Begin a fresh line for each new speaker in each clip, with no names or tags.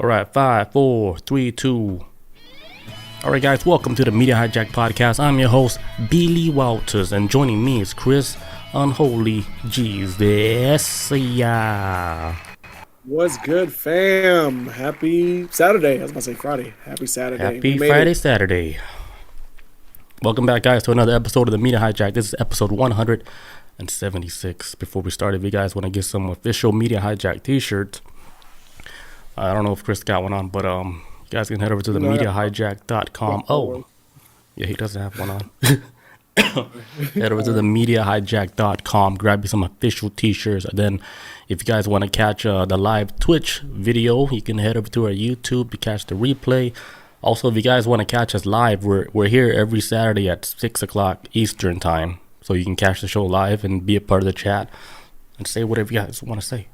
All right, 5, 4, 3, 2. All right, guys, welcome to the Media Hijack Podcast. I'm your host, Billy Walters, and joining me is Chris Unholy Jesus. Yeah.
What's good, fam? Happy Saturday. I was about to say Friday. Happy Saturday.
Happy Friday, Saturday. Welcome back, guys, to another episode of the Media Hijack. This is episode 176. Before we start, if you guys want to get some official Media Hijack t-shirts, I don't know if Chris got one on, but you guys can head over to the MediaHijack.com. Oh, yeah, he doesn't have one on. Head over to the MediaHijack.com, grab you some official t-shirts, and then if you guys want to catch the live Twitch video, you can head over to our YouTube to catch the replay. Also, if you guys want to catch us live, we're here every Saturday at 6 o'clock Eastern time, so you can catch the show live and be a part of the chat and say whatever you guys want to say.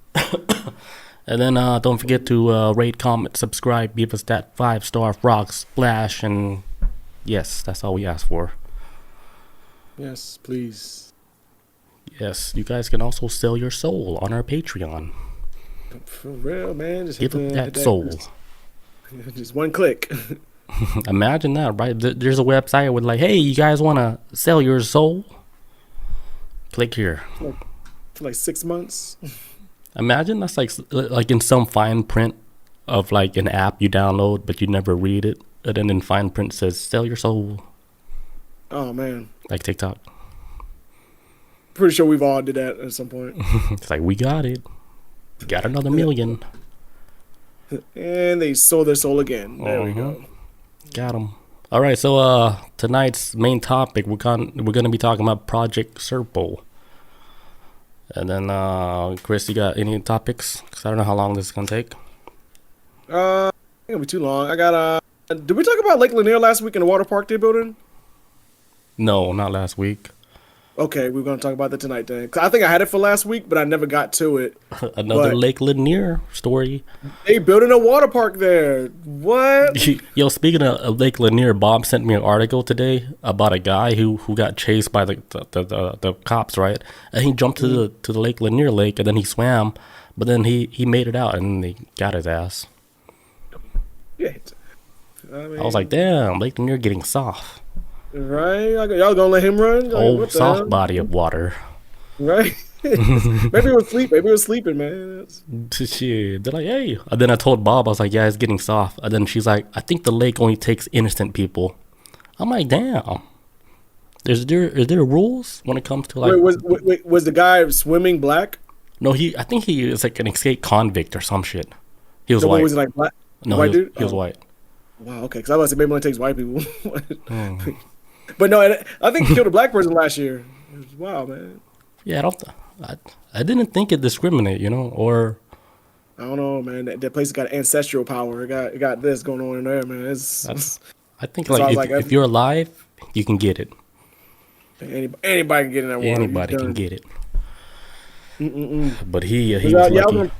And then don't forget to rate, comment, subscribe, give us that 5-star frog splash, and yes, that's all we ask for.
Yes, please.
Yes, you guys can also sell your soul on our Patreon.
For real, man. Just
give up that soul.
Just one click.
Imagine that, right? There's a website with like, hey, you guys want to sell your soul? Click here.
For like 6 months.
Imagine that's like in some fine print of like an app you download, but you never read it. And then in fine print says, sell your soul.
Oh, man.
Like TikTok.
Pretty sure we've all did that at some point.
It's like, we got it. We got another million.
And they sold their soul again. There we go.
Got them. All right, so tonight's main topic, we're gonna be talking about Project Serpo. And then, Chris, you got any topics? Because I don't know how long this is gonna take.
It's gonna be too long. I got did we talk about Lake Lanier last week in the water park they're building?
No, not last week.
Okay, we're going to talk about that tonight then. 'Cause I think I had it for last week, but I never got to it.
Another Lake Lanier story.
They building a water park there. What?
Yo, speaking of Lake Lanier, Bob sent me an article today about a guy who got chased by the cops, right? And he jumped to the Lake Lanier lake, and then he swam, but then he made it out, and they got his ass.
Yeah. I
was like, damn, Lake Lanier getting soft.
Right? Y'all gonna let him run?
Soft hell? Body of water.
Right? Maybe he was sleeping. Maybe he was sleeping, man.
Shit. They're like, hey. And then I told Bob, I was like, yeah, it's getting soft. And then she's like, I think the lake only takes innocent people. I'm like, damn. Is there rules when it comes to like?
Wait, was the guy swimming black?
No, I think he is like an escaped convict or some shit. He was white.
Was he like black?
No,
white dude?
He was white.
Wow, okay. Because I was about to say maybe it only takes white people. But no, I think he killed a black person last year. Wow, man.
Yeah, I didn't think it discriminate, or
I don't know, man. That place got ancestral power. It got this going on in there, man.
I think if you're alive, you can get it.
Anybody can get in that water.
Anybody can get it. But he was lucky.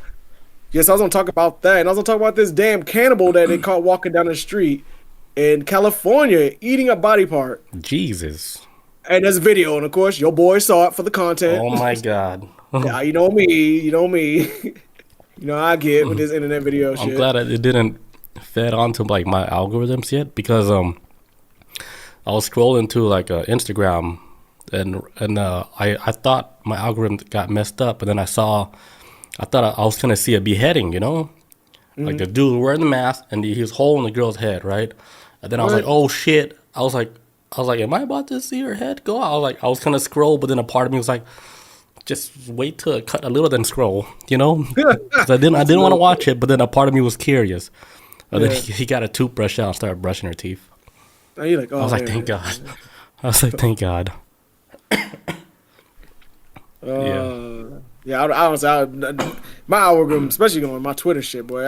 Yes, I was gonna talk about that, and I was gonna talk about this damn cannibal that they caught walking down the street in California eating a body part.
Jesus.
And there's a video, and of course, your boy saw it for the content.
Oh my God.
Yeah, you know me. I get with this internet video shit.
I'm glad it didn't fed onto like my algorithms yet, because I was scrolling to like Instagram, and I thought my algorithm got messed up, and then I thought I was gonna see a beheading, like the dude wearing the mask and he was holding the girl's head, right? And then I was like, oh shit! I was like, am I about to see her head go out? I was gonna scroll, but then a part of me was like, just wait till it cut a little, then scroll, 'Cause I didn't want to watch it, but then a part of me was curious. And then he got a toothbrush out and started brushing her teeth.
Are you like, oh,
I was like, thank God. I was like, thank God.
Yeah, my algorithm, especially on my Twitter shit, boy.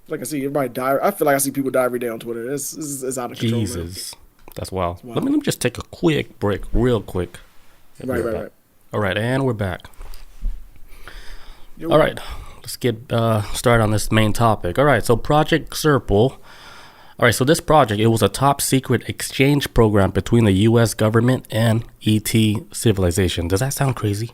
Like I see everybody die. I feel like I see people die every day on Twitter. It's out of control.
Jesus, that's wild. Let me just take a quick break, real quick.
Right.
All right, and we're back. All right, let's get started on this main topic. All right, so Project Serpo. All right, so this project, it was a top secret exchange program between the U.S. government and ET civilization. Does that sound crazy?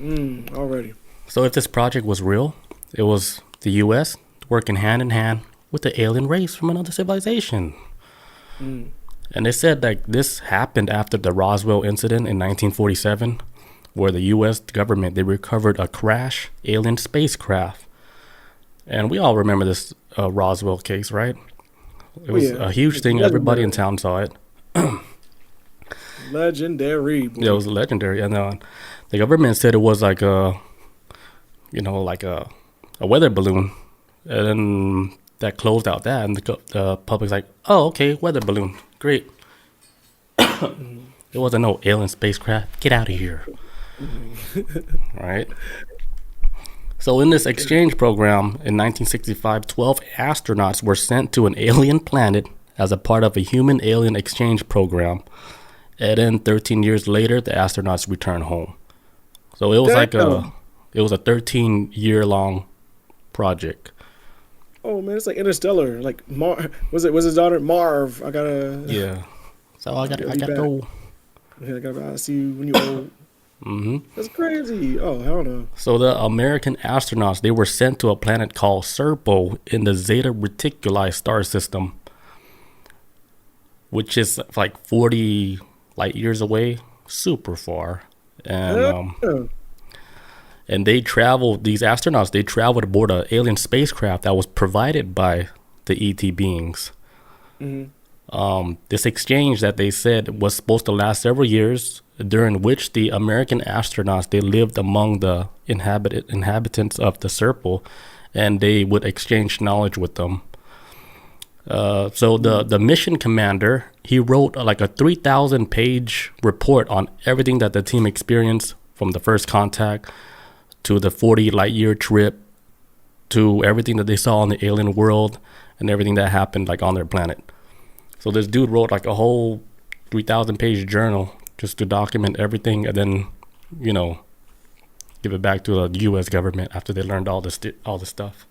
Already.
So if this project was real, it was the U.S. working hand in hand with the alien race from another civilization.
Mm.
And they said that this happened after the Roswell incident in 1947, where the U.S. government, they recovered a crash alien spacecraft. And we all remember this Roswell case, right? It was a huge thing. Everybody in town saw it.
Legendary. Boy.
Yeah, it was legendary. And the government said it was like a weather balloon. And then that closed out that. And the public's like, oh, okay, weather balloon. Great. It wasn't no alien spacecraft. Get out of here. Right? So in this exchange program in 1965, 12 astronauts were sent to an alien planet as a part of a human-alien exchange program. And then 13 years later, the astronauts returned home. So it was it was a 13-year-long project.
Oh man, it's like Interstellar. Like was his daughter Marv?
Yeah. So I gotta go.
Yeah, I gotta see you when you old.
Mm-hmm.
That's crazy. Oh, hell no.
So the American astronauts, they were sent to a planet called Serpo in the Zeta Reticuli star system, which is like 40 light years away, super far. And and these astronauts, they traveled aboard an alien spacecraft that was provided by the ET beings.
Mm-hmm.
This exchange that they said was supposed to last several years, during which the American astronauts, they lived among the inhabitants of the Serpo, and they would exchange knowledge with them. So the mission commander, he wrote like a 3,000-page report on everything that the team experienced, from the first contact to the 40 light year trip to everything that they saw in the alien world and everything that happened like on their planet. So this dude wrote like a whole 3,000-page journal just to document everything, and then, give it back to the U.S. government after they learned all this stuff.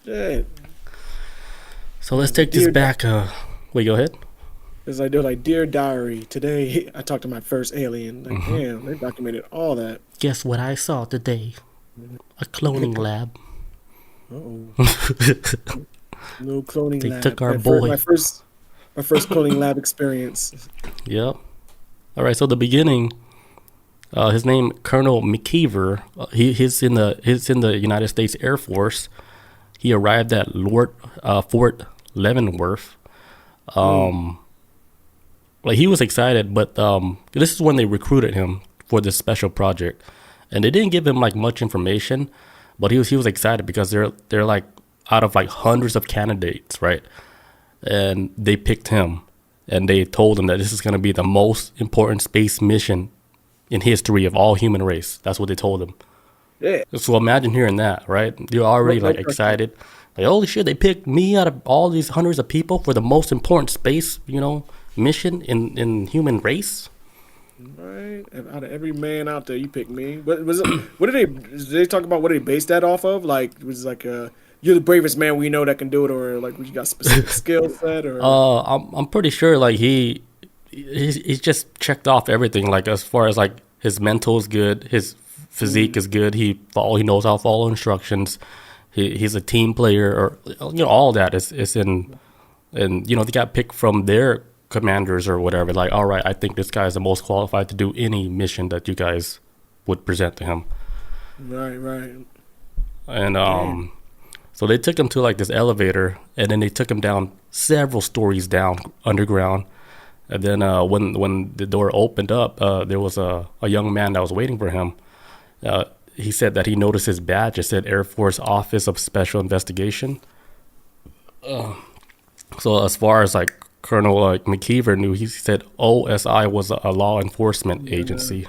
Yeah.
So let's take this back. Wait, go ahead.
It's like they're like, dear diary, today I talked to my first alien. Like, damn, they documented all that.
Guess what I saw today? A cloning lab.
Uh-oh. No cloning
they
lab.
Took our boy.
My first cloning lab experience.
Yep. All right. So the beginning, his name Colonel McKeever. He's in the United States Air Force. He arrived at Fort Leavenworth. Like he was excited, but this is when they recruited him for this special project, and they didn't give him like much information, but he was excited because they're like out of like hundreds of candidates, right? And they picked him, and they told him that this is going to be the most important space mission in history of all human race. That's what they told him.
Yeah.
So imagine hearing that, right? You're already like excited. Like, holy shit, they picked me out of all these hundreds of people for the most important space, mission in human race.
Right. Out of every man out there, you picked me. What was it? What did they talk about? What did they base that off of? Like, was it like you're the bravest man we know that can do it, or like you got specific skill set, or?
I'm pretty sure like he just checked off everything. Like as far as like his mental is good, his physique is good. He knows how to follow instructions. He's a team player, or all that is in, and they got picked from their commanders or whatever. Like, all right, I think this guy is the most qualified to do any mission that you guys would present to him.
Right.
And so they took him to like this elevator, and then they took him down several stories down underground. And then when the door opened up, there was a young man that was waiting for him. He said that he noticed his badge. It said Air Force Office of Special Investigation. So as far as like Colonel McKeever knew, he said OSI was a law enforcement agency.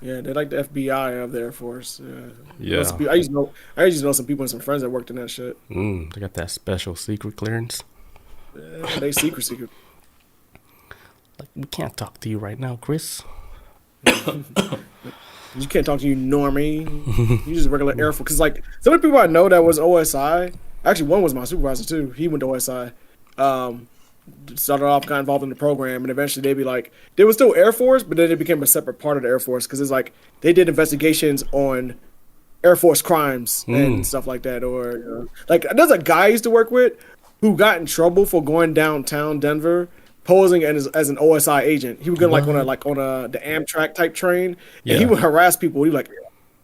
Yeah, they're like the FBI of the Air Force.
Yeah.
I used to know some people and some friends that worked in that shit.
They got that special secret clearance.
Yeah, they secret.
Like, we can't talk to you right now, Chris.
You can't talk to you, normie. You just regular Air Force. Because, like, some of the people I know that was OSI, actually, one was my supervisor, too. He went to OSI. Started off, got involved in the program, and eventually they'd be like, they were still Air Force, but then it became a separate part of the Air Force because it's like they did investigations on Air Force crimes and stuff like that. Or like there's a guy I used to work with who got in trouble for going downtown Denver posing as an OSI agent. He would go like on the Amtrak type train, and he would harass people. He like,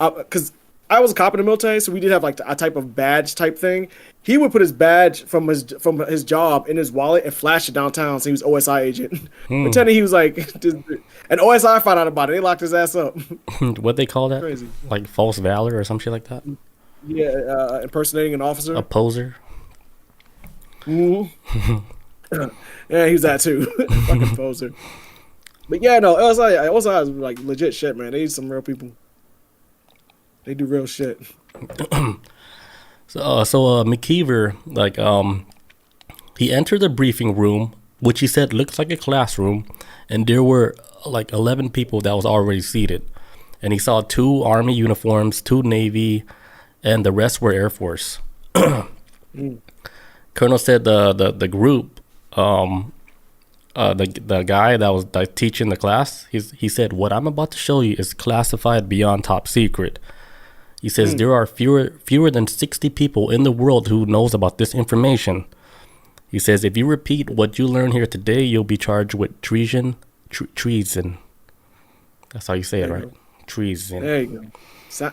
because I was a cop in the military, so we did have like a type of badge type thing. He would put his badge from his job in his wallet and flash it downtown, so he was OSI agent. Pretending he was like, and OSI found out about it. They locked his ass up.
What they call that?
Crazy.
Like false valor or some shit like that?
Yeah, impersonating an officer.
A poser?
Mm-hmm. Yeah, he was that too. Fucking poser. But yeah, no, OSI is like legit shit, man. They some real people. They do real shit.
So McKeever, like, he entered the briefing room, which he said looks like a classroom, and there were like 11 people that was already seated, and he saw 2 Army uniforms, 2 Navy, and the rest were Air Force. Colonel said the group, the guy that was like, teaching the class, he said, "What I'm about to show you is classified beyond top secret." He says there are fewer than 60 people in the world who knows about this information. He says if you repeat what you learn here today, you'll be charged with treason. Treason. That's how you say it, right? Treason.
There you go.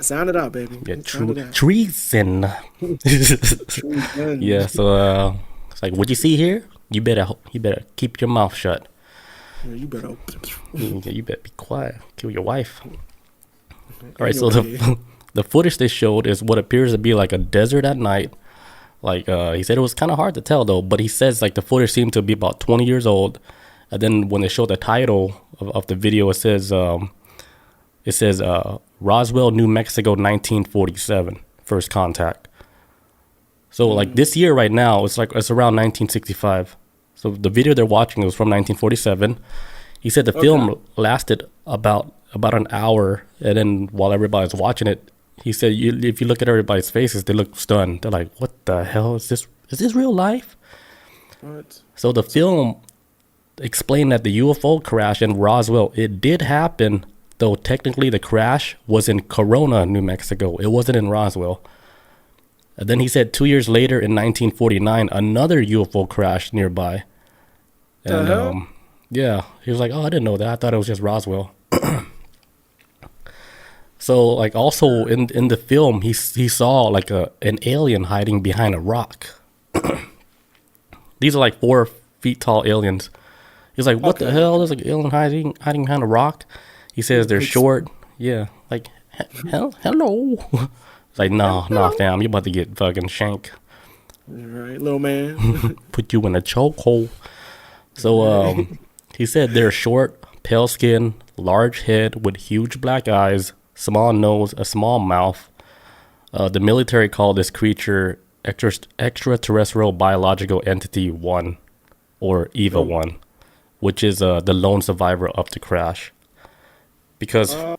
Sound it out, baby.
Yeah, treason. Yeah. So it's like, what you see here? You better keep your mouth shut.
Yeah, you better.
You better be quiet. Kill your wife. All right. So the footage they showed is what appears to be like a desert at night. Like he said, it was kind of hard to tell though. But he says like the footage seemed to be about 20 years old. And then when they showed the title of the video, it says Roswell, New Mexico, 1947, first contact. So like this year right now, it's around 1965. So the video they're watching was from 1947. He said the film lasted about an hour, and then while everybody's watching it, he said if you look at everybody's faces, they look stunned. They're like, "What the hell is this? Is this real life?"
What?
So the film explained that the UFO crash in Roswell, it did happen, though technically the crash was in Corona, New Mexico. It wasn't in Roswell. And then he said 2 years later in 1949, another UFO crashed nearby. And yeah, he was like, "Oh, I didn't know that. I thought it was just Roswell." So like also in the film, he saw like an alien hiding behind a rock. These are like 4 feet tall aliens. He's like, "What the hell? There's like an alien hiding behind a rock." He says they're short. Yeah, like hello. It's like, nah, fam, you about to get fucking shank.
All right, little man.
Put you in a chokehold. So he said they're short, pale skin, large head with huge black eyes, small nose, a small mouth. The military called this creature extraterrestrial biological entity 1, or EVA 1, which is the lone survivor of the crash. Because 5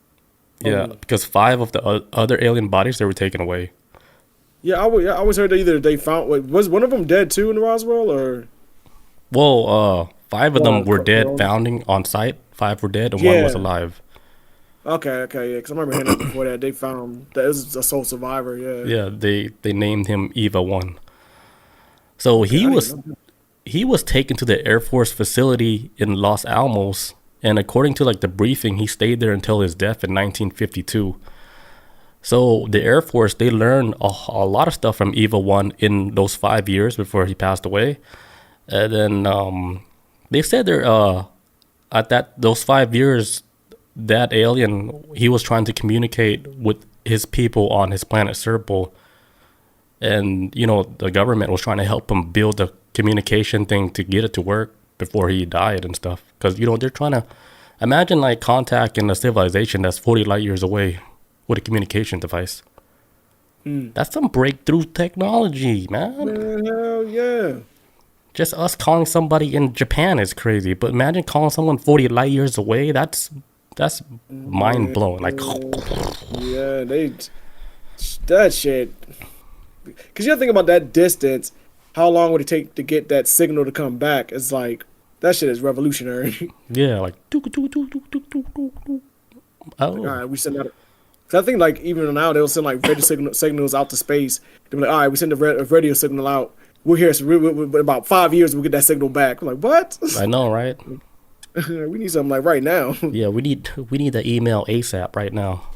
of the other alien bodies, they were taken away.
Yeah, I always heard that either they found, was one of them dead too in Roswell, or?
Well, 5 of them were dead, founding on site. 5 were dead, and 1 was alive.
Okay, yeah, because I remember hearing that before that they found that it was a sole survivor. Yeah,
they named him EVA 1. So he was taken to the Air Force facility in Los Alamos, and according to like the briefing, he stayed there until his death in 1952. So the Air Force, they learned a lot of stuff from EVA 1 in those 5 years before he passed away. And then they said those 5 years, that alien, he was trying to communicate with his people on his planet Serpo. And, the government was trying to help him build the communication thing to get it to work before he died and stuff. Because, they're trying to imagine like contacting a civilization that's 40 light years away with a communication device. That's some breakthrough technology, man.
Hell yeah.
Just us calling somebody in Japan is crazy, but imagine calling someone 40 light years away. That's mind blowing. Like,
yeah, that shit. Because you gotta think about that distance. How long would it take to get that signal to come back? It's like that shit is revolutionary.
Yeah, like. Oh.
All right, we send out Because I think like even now they'll send like radio signals out to space. They'll be like, all right, we send a radio signal out. We're here. So in about 5 years we'll get that signal back. I'm like, what?
I know, right?
We need something like right now.
Yeah, we need the email ASAP right now.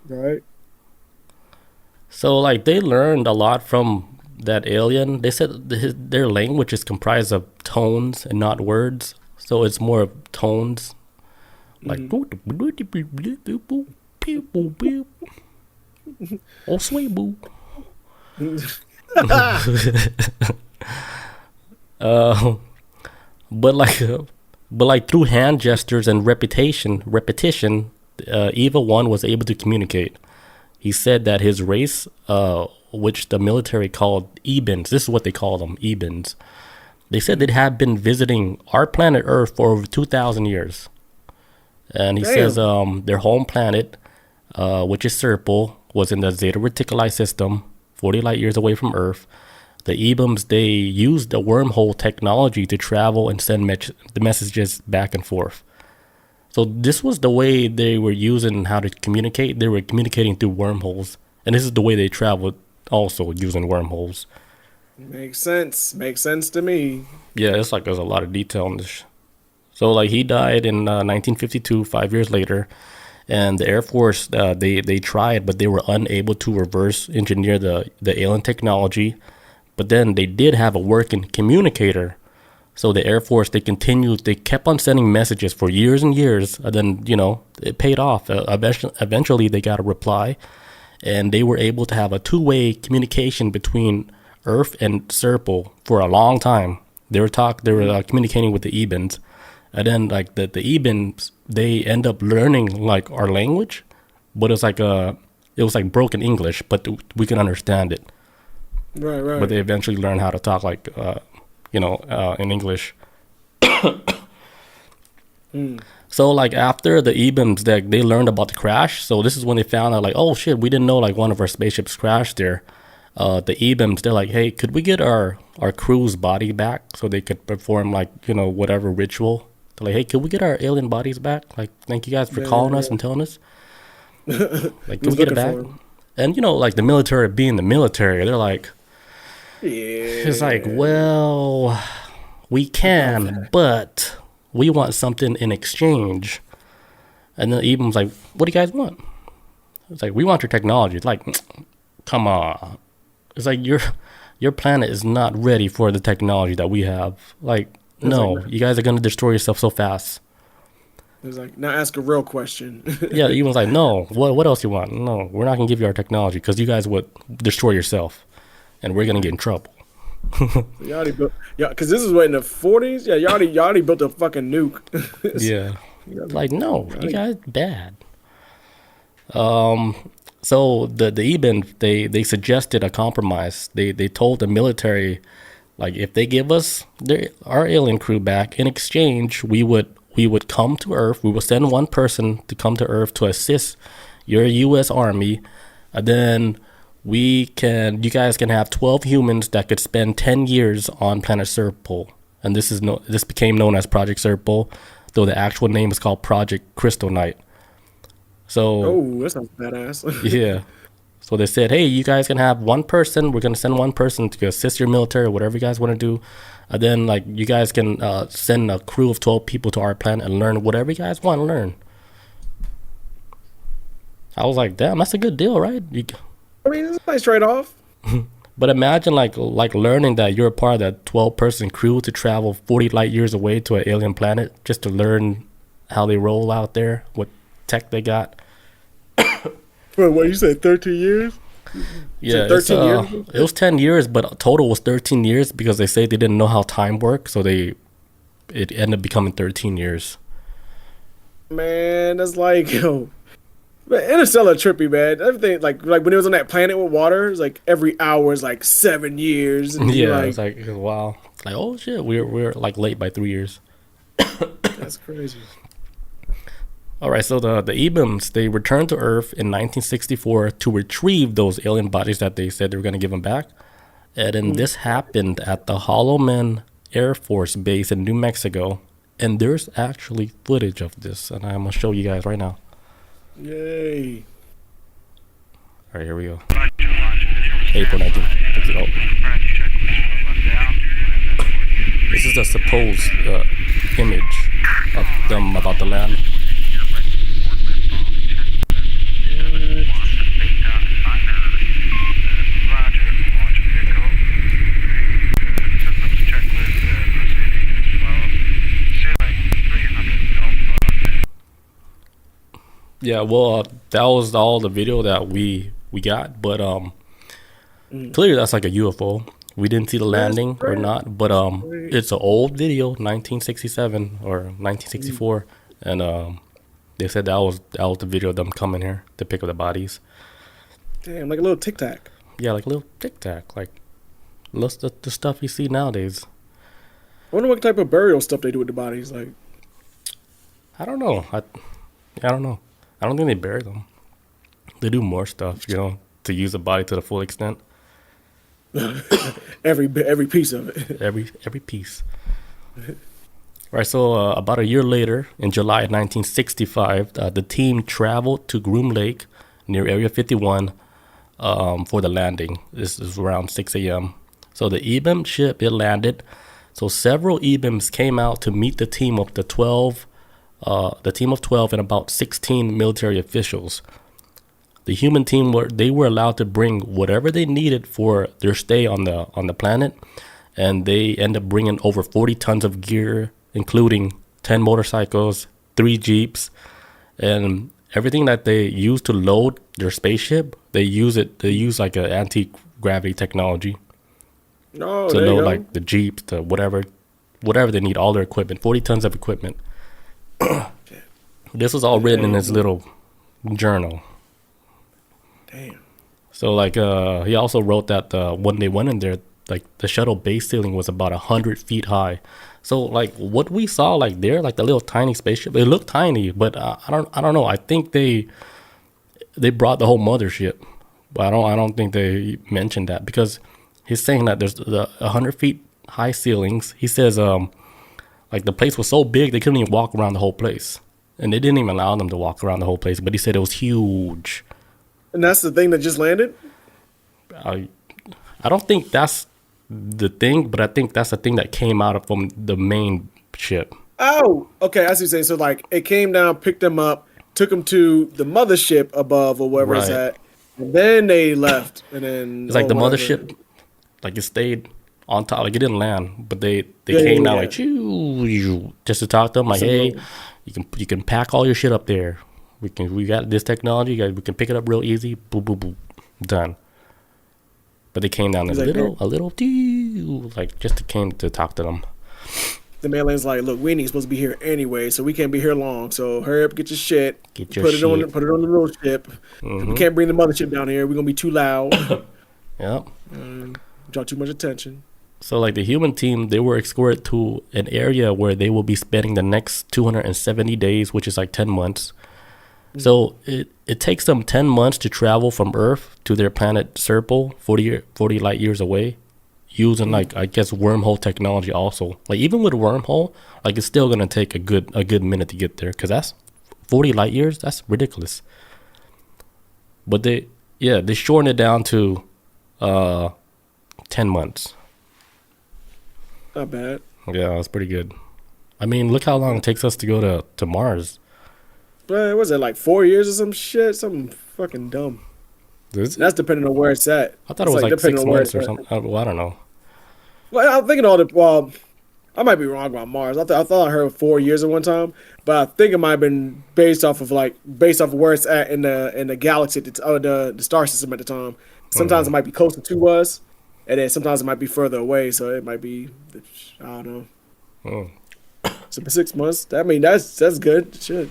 Right.
So like they learned a lot from that alien. They said their language is comprised of tones and not words. So it's more of tones. Like oh sweet boo. But like through hand gestures and repetition, Eva 1 was able to communicate. He said that his race, which the military called Ebens, this is what they call them, Ebens. They said they had been visiting our planet Earth for over 2,000 years. And he says their home planet, which is Serpo, was in the Zeta Reticuli system, 40 light years away from Earth. The Ebens, they used the wormhole technology to travel and send the messages back and forth. So this was the way they were using how to communicate. They were communicating through wormholes. And this is the way they traveled, also using wormholes.
Makes sense. Makes sense to me.
Yeah, it's like there's a lot of detail in this. So like he died in 1952, 5 years later. And the Air Force, they tried, but they were unable to reverse engineer the alien technology. But then they did have a working communicator. So the Air Force, they kept on sending messages for years and years. And then, it paid off. Eventually, they got a reply. And they were able to have a two-way communication between Earth and Serpo for a long time. They were communicating with the Ebens. And then, like, the Ebens, they end up learning, like, our language. But it was like broken English, but we can understand it.
Right.
But they eventually learned how to talk like, in English. So like after the Ebens, they learned about the crash. So this is when they found out like, oh shit, we didn't know like one of our spaceships crashed there. The Ebens, they're like, hey, could we get our crew's body back so they could perform like, whatever ritual? They're like, hey, could we get our alien bodies back? Like, thank you guys for calling us and telling us. Like, can we get it back? And like the military being the military, they're like, it's like, well, we can, but we want something in exchange. And then Eben's like, what do you guys want? It's like, we want your technology. It's like, come on. It's like your planet is not ready for the technology that we have. Like, no, you guys are gonna destroy yourself so fast.
It's like, now ask a real question.
Yeah, Eben's like, no, what else you want? No, we're not gonna give you our technology because you guys would destroy yourself. And we're gonna get in trouble.
You already built, because this is what in the 40s. Yeah, you already built a fucking nuke.
Yeah, like no, you guys bad. So the Eben they suggested a compromise. They told the military, like if they give us our alien crew back in exchange, we would come to Earth. We will send one person to come to Earth to assist your U.S. Army, and then you guys can have 12 humans that could spend 10 years on planet Serpo. And this became known as Project Serpo, though the actual name is called Project Crystal Knight. So
that sounds badass.
Yeah. So they said, hey, you guys can have one person. We're going to send one person to assist your military or whatever you guys want to do. And then like you guys can send a crew of 12 people to our planet and learn whatever you guys want to learn. I was like, damn, that's a good deal, right?
I mean, it's a nice trade-off.
But imagine like learning that you're a part of that 12-person crew to travel 40 light years away to an alien planet just to learn how they roll out there, what tech they got.
Wait, what you said, 13 years?
Yeah,
13 years?
It was 10 years, but total was 13 years because they say they didn't know how time worked, so it ended up becoming 13 years.
Man, that's like, man, Interstellar trippy, man. Everything like when it was on that planet with water, it's like every hour is like 7 years. And
yeah, it's like wow. It's like, oh shit, we're like late by 3 years.
That's crazy.
All right, so the Ebens, they returned to Earth in 1964 to retrieve those alien bodies that they said they were going to give them back. And then this happened at the Hollow Man Air Force Base in New Mexico. And there's actually footage of this, and I'm going to show you guys right now.
Yay.
All right, here we go. April 1960. Oh. This is a supposed image of them about the land. Yeah, well, that was all the video that we got, but clearly that's like a UFO. We didn't see the landing or not, but it's an old video, 1967 or 1964, and they said that was the video of them coming here to pick up the bodies.
Damn, like a little Tic Tac.
Yeah, like a little Tic Tac, like the stuff you see nowadays.
I wonder what type of burial stuff they do with the bodies. Like,
I don't know. I don't know. I don't think they bury them. They do more stuff, to use the body to the full extent.
every piece of it.
Every piece. Right. So about a year later, in July of 1965, the team traveled to Groom Lake near Area 51 for the landing. This is around 6 a.m. So the EBIM ship, it landed. So several EBIMs came out to meet the team of the 12 and about 16 military officials. The human team were allowed to bring whatever they needed for their stay on the planet, and they ended up bringing over 40 tons of gear, including 10 motorcycles, 3 jeeps, and everything that they used to load their spaceship. They use like an anti-gravity technology to load like the jeeps, to whatever they need, all their equipment, 40 tons of equipment. This was all written in his little journal.
Damn.
So like he also wrote that when they went in there, like the shuttle base ceiling was about 100 feet high. So like what we saw like there, like the little tiny spaceship, it looked tiny, but I don't know. I think they brought the whole mothership, but I don't think they mentioned that, because he's saying that there's the 100 feet high ceilings. He says like the place was so big they couldn't even walk around the whole place, and they didn't even allow them to walk around the whole place. But he said it was huge.
And that's the thing that just landed?
I don't think that's the thing, but I think that's the thing that came out from the main ship.
Oh, okay. I see what you're saying. So, like, it came down, picked them up, took them to the mothership above or wherever it's at, and then they left. And then
it's like the mothership, like it stayed on top. Like it didn't land, but they came down like just to talk to them. Like, hey, you can pack all your shit up there. We got this technology. We can pick it up real easy. Boom, boom, boom, done. But they came down a little, like just came to talk to them.
The alien's like, look, we ain't supposed to be here anyway, so we can't be here long. So hurry up, get your shit, put it on the little ship. We can't bring the mothership down here. We're gonna be too loud.
Yep.
Draw too much attention.
So like the human team, they were escorted to an area where they will be spending the next 270 days, which is like 10 months. So it takes them 10 months to travel from Earth to their planet Serpo, 40 light years away, using like, I guess, wormhole technology also. Like even with a wormhole, like it's still going to take a good minute to get there, because that's 40 light years. That's ridiculous. But they shortened it down to 10 months.
Not bad.
Yeah, that's pretty good. I mean, look how long it takes us to go to Mars.
But was it like 4 years or some shit? Something fucking dumb. That's depending on where it's at.
I thought it was like 6 months or something. Well, I don't know.
Well, I'm thinking I might be wrong about Mars. I thought I heard 4 years at one time, but I think it might have been based off of where it's at in the galaxy, the star system at the time. Sometimes it might be closer to us, and then sometimes it might be further away. So it might be, I don't know. So for 6 months, that's good. Shit.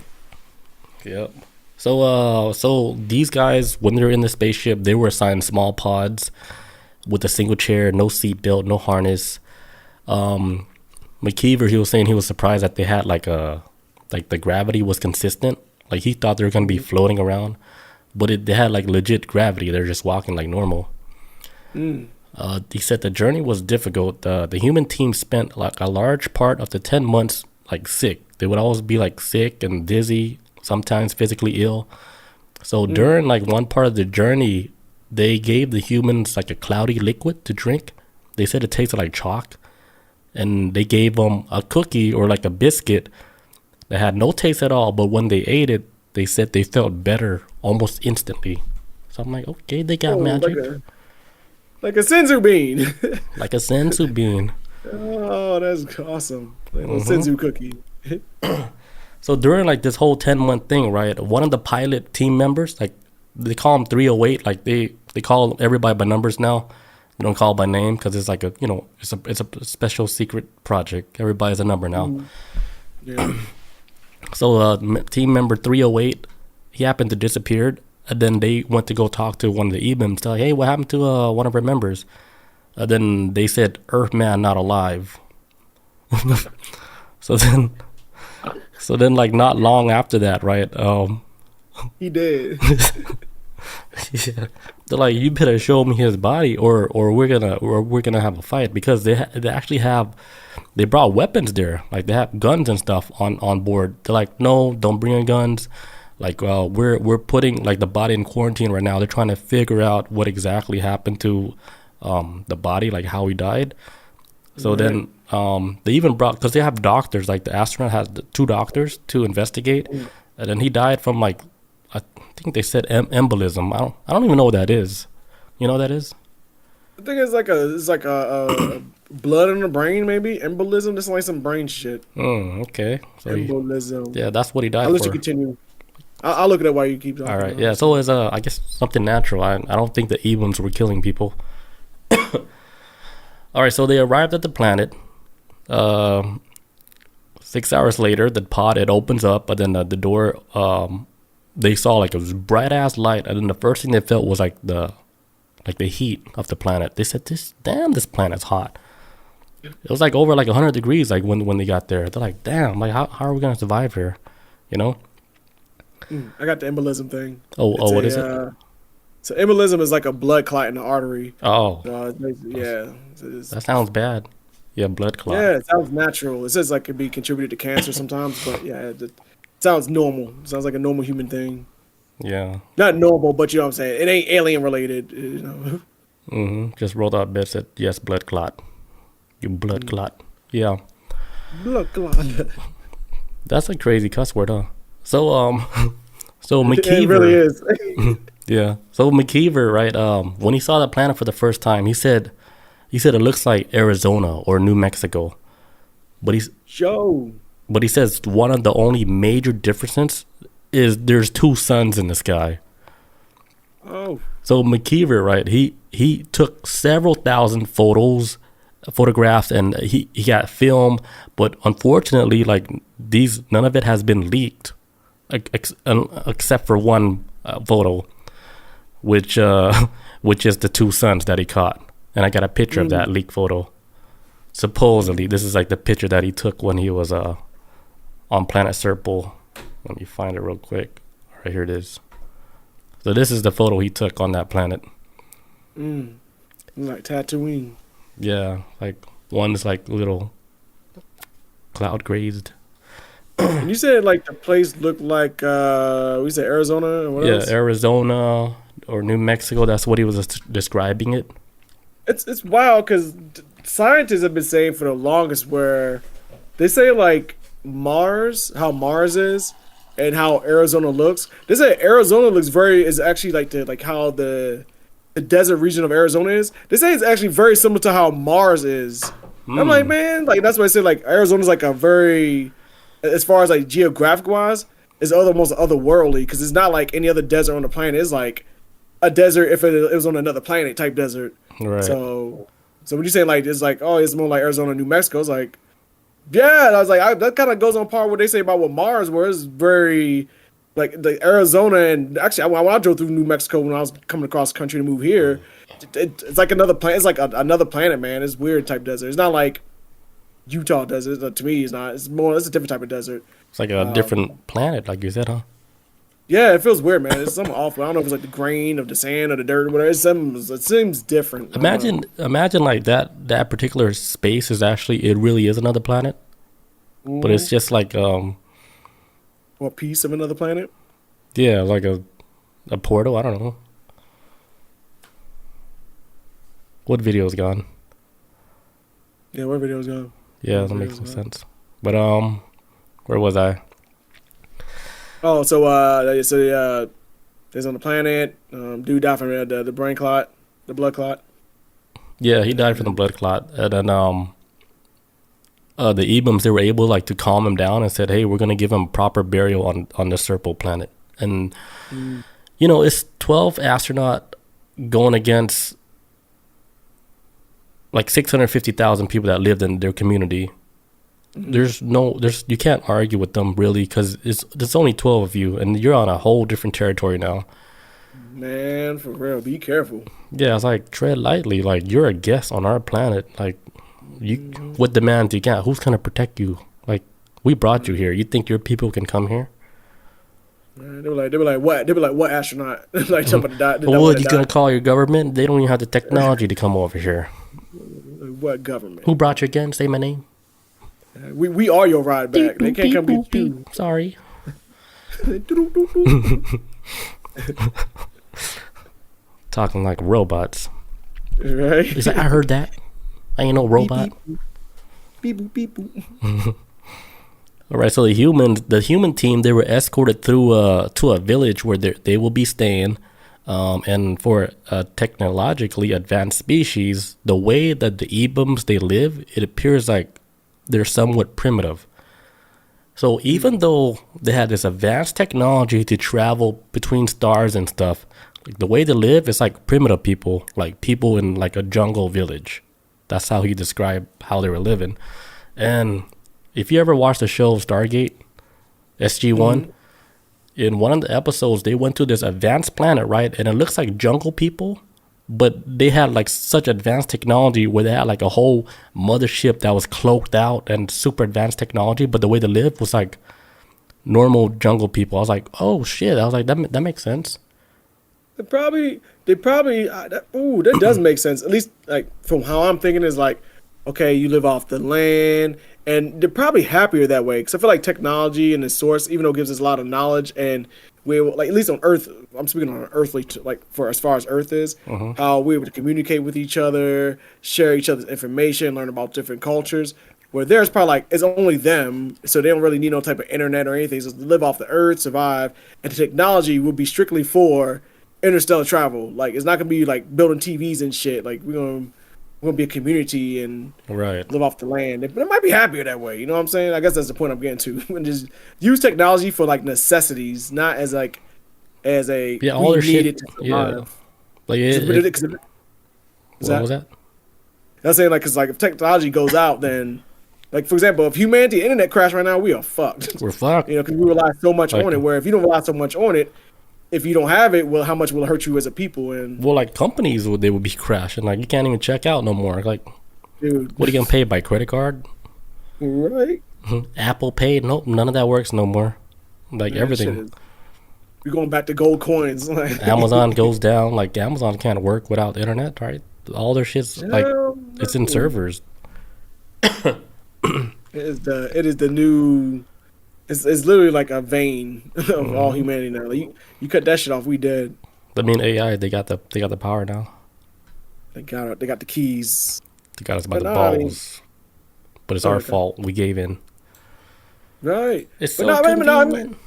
Yep. So these guys, when they're in the spaceship, they were assigned small pods with a single chair, no seat belt, no harness. McKeever, he was saying he was surprised that they had like the gravity was consistent. Like he thought they were gonna be floating around, but they had like legit gravity. They're just walking like normal. He said the journey was difficult. The human team spent like a large part of the 10 months like sick. They would always be like sick and dizzy, sometimes physically ill. So during like one part of the journey, they gave the humans like a cloudy liquid to drink. They said it tasted like chalk, and they gave them a cookie or like a biscuit that had no taste at all. But when they ate it, they said they felt better almost instantly. So I'm like, okay, they got magic.
Like a senzu bean.
Like a senzu bean.
Oh, that's awesome. Like a senzu cookie.
So during like this whole 10-month thing, right, one of the pilot team members, like they call him 308, like they call everybody by numbers now. They don't call by name because it's like it's a special secret project. Everybody's a number now.
Yeah.
So team member 308, he happened to disappear, and then they went to go talk to one of the E-BIMs. Tell, hey, what happened to one of our members? Then they said, Earthman not alive. So then, like not long after that, right?
He did.
Yeah, they're like, you better show me his body, or we're gonna have a fight, because they brought weapons there, like they have guns and stuff on board. They're like, no, don't bring your guns. Like, we're putting like the body in quarantine right now. They're trying to figure out what exactly happened to the body, like how he died. So then they even brought, because they have doctors, like the astronaut has 2 doctors to investigate, and then he died from like, I think they said embolism. I don't even know what that is. You know what that is?
I think it's like a blood in the brain, maybe embolism. That's like some brain shit.
Okay. So
embolism.
Yeah, that's what he died
I'll let
for.
you continue. I'll look it up while you keep talking.
All right. Yeah. So it's I guess something natural. I don't think the E-BIMs were killing people. All right. So they arrived at the planet. 6 hours later, the pod, it opens up, but then the door, they saw like a bright ass light, and then the first thing they felt was like the heat of the planet. They said, this planet's hot. It was like over like 100 degrees, like when they got there. They're like, damn, like how are we gonna survive here? You know?
I got the embolism thing.
What is it?
So embolism is like a blood clot in the artery.
Oh,
yeah.
That sounds bad. Yeah, blood clot.
Yeah, it sounds natural. It says like it could be contributed to cancer sometimes, but yeah, it sounds normal. It sounds like a normal human thing.
Yeah.
Not normal, but you know what I'm saying. It ain't alien related. You know.
Just rolled out bed, said, yes, blood clot. You blood clot. Yeah.
Blood clot.
That's a crazy cuss word, huh? So so McKeever.
It really is.
Yeah. So McKeever, right? When he saw the planet for the first time, he said it looks like Arizona or New Mexico. But he says one of the only major differences is there's 2 suns in the sky.
Oh.
So McKeever, right? He took several thousand photographs, and he got film, but unfortunately, like none of it has been leaked, except for one photo, which is the 2 suns that he caught, and I got a picture of that leaked photo. Supposedly, this is like the picture that he took when he was on planet Serpo. Let me find it real quick. All right, here it is. So this is the photo he took on that planet.
Like Tatooine.
Yeah, like one's like little cloud grazed.
And you said like the place looked like we said Arizona or what else?
Yeah, Arizona or New Mexico. That's what he was describing it.
It's wild because scientists have been saying for the longest where they say like how Mars is and how Arizona looks. They say Arizona is actually like how the desert region of Arizona is. They say it's actually very similar to how Mars is. I'm like, man, like that's why I say like Arizona's like a very, as far as like geographic wise, is almost otherworldly because it's not like any other desert on the planet. It's like a desert if it was on another planet type desert.
Right.
So when you say like it's like, oh, it's more like Arizona, New Mexico, it's like, yeah. And I was like, that kind of goes on par with what they say about what Mars, where it's very like the Arizona, and actually when I drove through New Mexico when I was coming across the country to move here, it's like another planet. It's like another planet, man. It's weird type desert. It's not like Utah desert. To me, it's not. It's a different type of desert.
It's like a different planet, like you said, huh?
Yeah, it feels weird, man. It's something awful. I don't know if it's like the grain of the sand or the dirt or whatever. It seems different.
Imagine like that particular space is actually, it really is another planet, but it's just like
or a piece of another planet.
Yeah, like a A portal? I don't know. What video's gone?
Yeah, what video's gone?
Yeah, that makes no sense. But where was I?
Oh, so there's on the planet. Dude died from the brain clot, the blood clot.
Yeah, he died from the blood clot, and then the Ebums, they were able like to calm him down and said, "Hey, we're gonna give him proper burial on the Serpo planet." And you know, it's 12 astronaut going against like 650,000 people that lived in their community. There's you can't argue with them really, because there's only 12 of you, and you're on a whole different territory now.
Man, for real, be careful.
Yeah, it's like tread lightly. Like, you're a guest on our planet. Like, you what demands you got? Who's gonna protect you? Like, we brought you here. You think your people can come here?
Man, they were like, what? They were like, what astronaut? Like somebody died.
What are you gonna call your government? They don't even have the technology to come over here.
What government?
Who brought you again? Say my name.
We are your ride back. They can't come get you.
Sorry. Talking like robots.
Right?
He's like, I heard that. I ain't no robot.
Beep, boop, beep, boop.
All right, so the human team, they were escorted through to a village where they will be staying. And for a technologically advanced species, the way that the Ebums, they live, it appears like they're somewhat primitive. So even though they had this advanced technology to travel between stars and stuff, like the way they live is like primitive people, like people in like a jungle village. That's how he described how they were living. And if you ever watched the show Stargate, SG-1, in one of the episodes, they went to this advanced planet, right? And it looks like jungle people, but they had like such advanced technology where they had like a whole mothership that was cloaked out and super advanced technology. But the way they lived was like normal jungle people. I was like, oh shit. I was like, that makes sense.
They probably, that does make sense. At least like from how I'm thinking is like, okay, you live off the land, and they're probably happier that way. Because I feel like technology and the source, even though it gives us a lot of knowledge, and we like at least on Earth, I'm speaking on an earthly, like for as far as Earth is, how we're able to communicate with each other, share each other's information, learn about different cultures. Where there's probably like it's only them, so they don't really need no type of internet or anything. So live off the Earth, survive, and the technology will be strictly for interstellar travel. Like it's not gonna be like building TVs and shit. Like we're gonna be a community and live off the land. But it might be happier that way. You know what I'm saying? I guess that's the point I'm getting to. And just use technology for like necessities, not as a
all their shit.
To survive.
Like what was that?
I'm saying like because like if technology goes out, then like for example, if humanity internet crashed right now, we are fucked.
We're fucked.
You know, because we rely so much on it. Where if you don't rely so much on it, if you don't have it, well, how much will it hurt you as a people? And
well, like companies, they would be crashing. Like you can't even check out no more. Like, dude, what are you gonna pay by credit card?
Right.
Apple Pay? Nope, none of that works no more. Like everything.
We're going back to gold coins.
Amazon goes down. Like Amazon can't work without the internet, right? All their shit's like it's in servers.
It is the new. It's literally like a vein of all humanity now. Like you cut that shit off, we dead.
I mean, AI, they got the power now.
They got the keys.
They got us by the balls. But it's our fault. We gave in.
Right.
It's so convenient.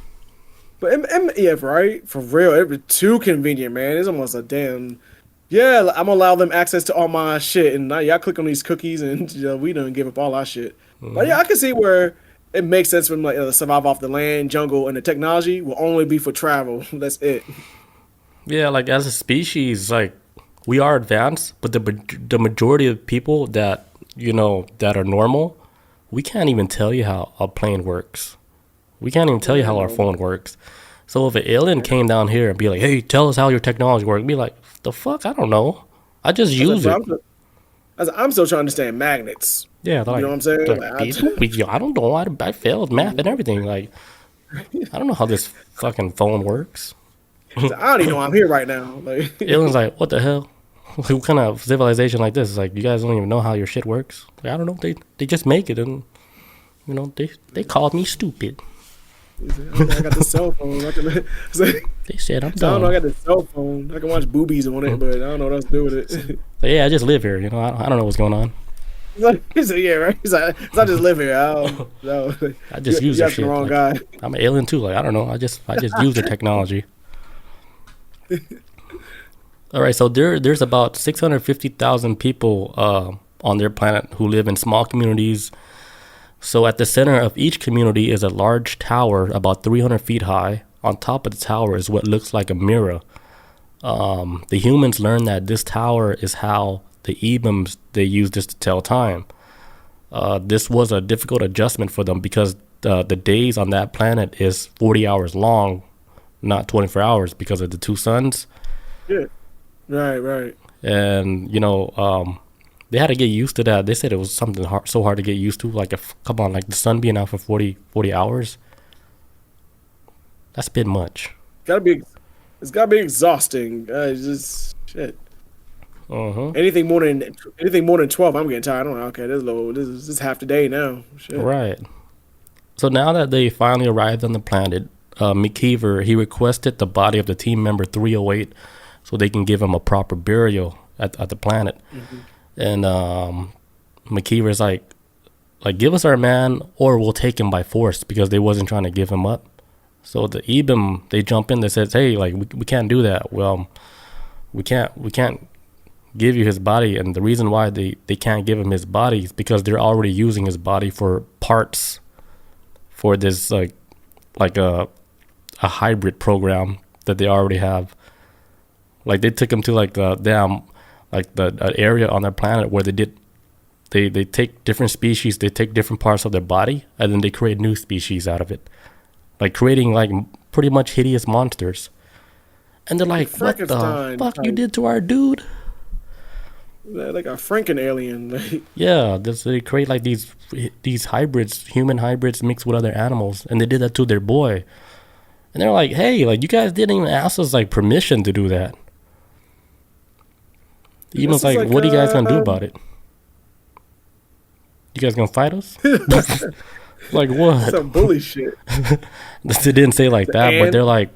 Yeah, right. For real, it was too convenient, man. It's almost a damn. Yeah, I'm gonna allow them access to all my shit, and now y'all click on these cookies, and we done give up all our shit. But yeah, I can see where. It makes sense for them like survive off the land, jungle, and the technology will only be for travel. That's it. Yeah,
like as a species, like we are advanced, but the majority of people that that are normal, we can't even tell you how a plane works. We can't even tell you how our phone works. So if an alien came down here and be like, "Hey, tell us how your technology works," be like, "The fuck? I don't know. I just use it."
I'm still trying to understand magnets.
Yeah,
you know what I'm saying?
I don't know. I failed math and everything. Like, I don't know how this fucking phone works.
I don't even know I'm here right now. Like,
alien's like, what the hell? What kind of civilization like this? It's like, you guys don't even know how your shit works. Like, I don't know. They just make it, and they called me stupid.
He said, okay, I got the cell phone. I can,
They said I'm
so I don't know. I
dumb.
got the cell phone. I can watch boobies on it, but I don't know what else to do with it.
But yeah, I just live here. You know, I don't know what's going on.
He said, yeah, right. He's like, I just live here. I don't know.
I just use
You
the
asking the
shit.
wrong
Like
guy.
I'm an alien too. Like I don't know. I just use the technology. All right, so there's about 650,000 people on their planet who live in small communities. So at the center of each community is a large tower about 300 feet high. On top of the tower is what looks like a mirror. The humans learned that this tower is how the Ebums, they use this to tell time. This was a difficult adjustment for them because the days on that planet is 40 hours long, not 24 hours because of the two suns.
Yeah. Right.
And, they had to get used to that. They said it was something so hard to get used to. Like, come on, like the sun being out for 40 hours. That's a bit much.
It's gotta be exhausting. It's just shit. Anything more than 12, I'm getting tired. I don't know. Okay, this is half the day now. Shit.
Right. So now that they finally arrived on the planet, McKeever, he requested the body of the team member 308 so they can give him a proper burial at the planet. And McKeever's like, give us our man or we'll take him by force because they wasn't trying to give him up. So the Ebim, they jump in, they says, hey, like, we can't do that. Well, we can't give you his body. And the reason why they can't give him his body is because they're already using his body for parts for this, like a hybrid program that they already have. Like, they took him to, like, the area on their planet where they take different species, they take different parts of their body, and then they create new species out of it. Like, creating, like, pretty much hideous monsters. And they're like, what the fuck you did to our dude?
Like a Franken alien.
Yeah, they create, like, these hybrids, human hybrids mixed with other animals, and they did that to their boy. And they're like, hey, like, you guys didn't even ask us, like, permission to do that. Even like, what are you guys gonna do about it? You guys gonna fight us? Like what?
Some bully shit.
They didn't say like that, but they're like,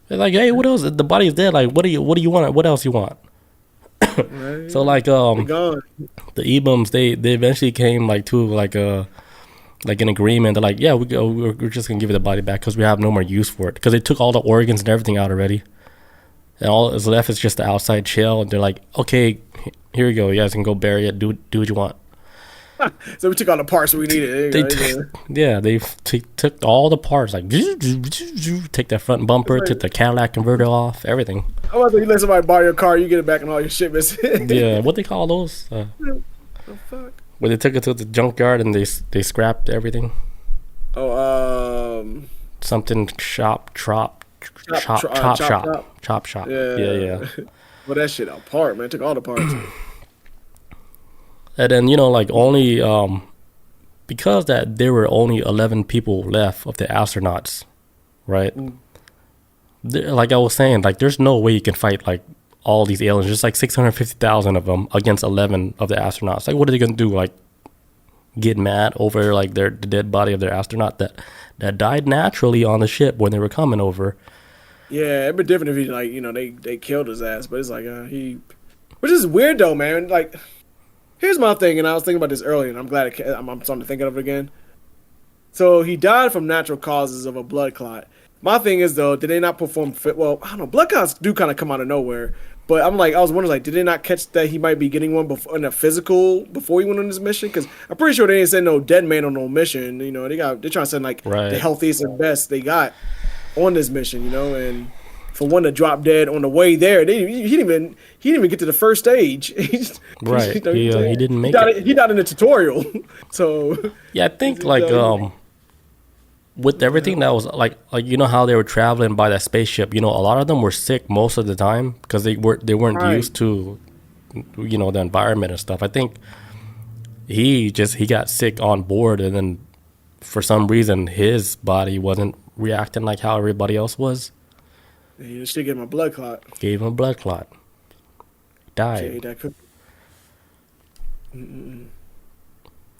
hey, what else? The body's dead. Like, what do you want? What else you want? Right. So like, the Ebums, they eventually came like to like an agreement. They're like, yeah, we're just gonna give you the body back because we have no more use for it because they took all the organs and everything out already. And all that's left is just the outside shell. And they're like, okay, here you go. You guys can go bury it. Do what you want.
So we took all the parts we needed.
They took all the parts. Like, take that front bumper, took the Cadillac converter off, everything.
I want you let somebody buy your car, you get it back and all your shit missing.
Yeah, what they call those?
Oh, fuck.
When they took it to the junkyard and they scrapped everything.
Oh,
something chop shop. Yeah.
Well, that shit apart, man. Took all the parts.
And then, like, only because that there were only 11 people left of the astronauts, right? Like I was saying, like, there's no way you can fight like all these aliens. There's like 650,000 of them against 11 of the astronauts. Like, what are they gonna do? Like, get mad over like the dead body of their astronaut that died naturally on the ship when they were coming over? Yeah,
it'd be different if he like they killed his ass, but it's like which is weird though, man. Like, here's my thing, and I was thinking about this earlier, and I'm glad I'm starting to think of it again. So he died from natural causes of a blood clot. My thing is though, did they not perform fit? Well, I don't know. Blood clots do kind of come out of nowhere, but I was wondering, like, did they not catch that he might be getting one in a physical before he went on this mission? Because I'm pretty sure they didn't send no dead man on no mission. They're trying to send like the healthiest and best they got on this mission. And for one to drop dead on the way there, he didn't even get to the first stage.
He didn't make it.
He died in the tutorial. So
yeah, I think like with everything that was like how they were traveling by that spaceship. A lot of them were sick most of the time because they weren't used to the environment and stuff. I think he got sick on board, and then for some reason his body wasn't reacting like how everybody else was.
He should give him a blood clot.
Gave him a blood clot. Died.
Okay, that could.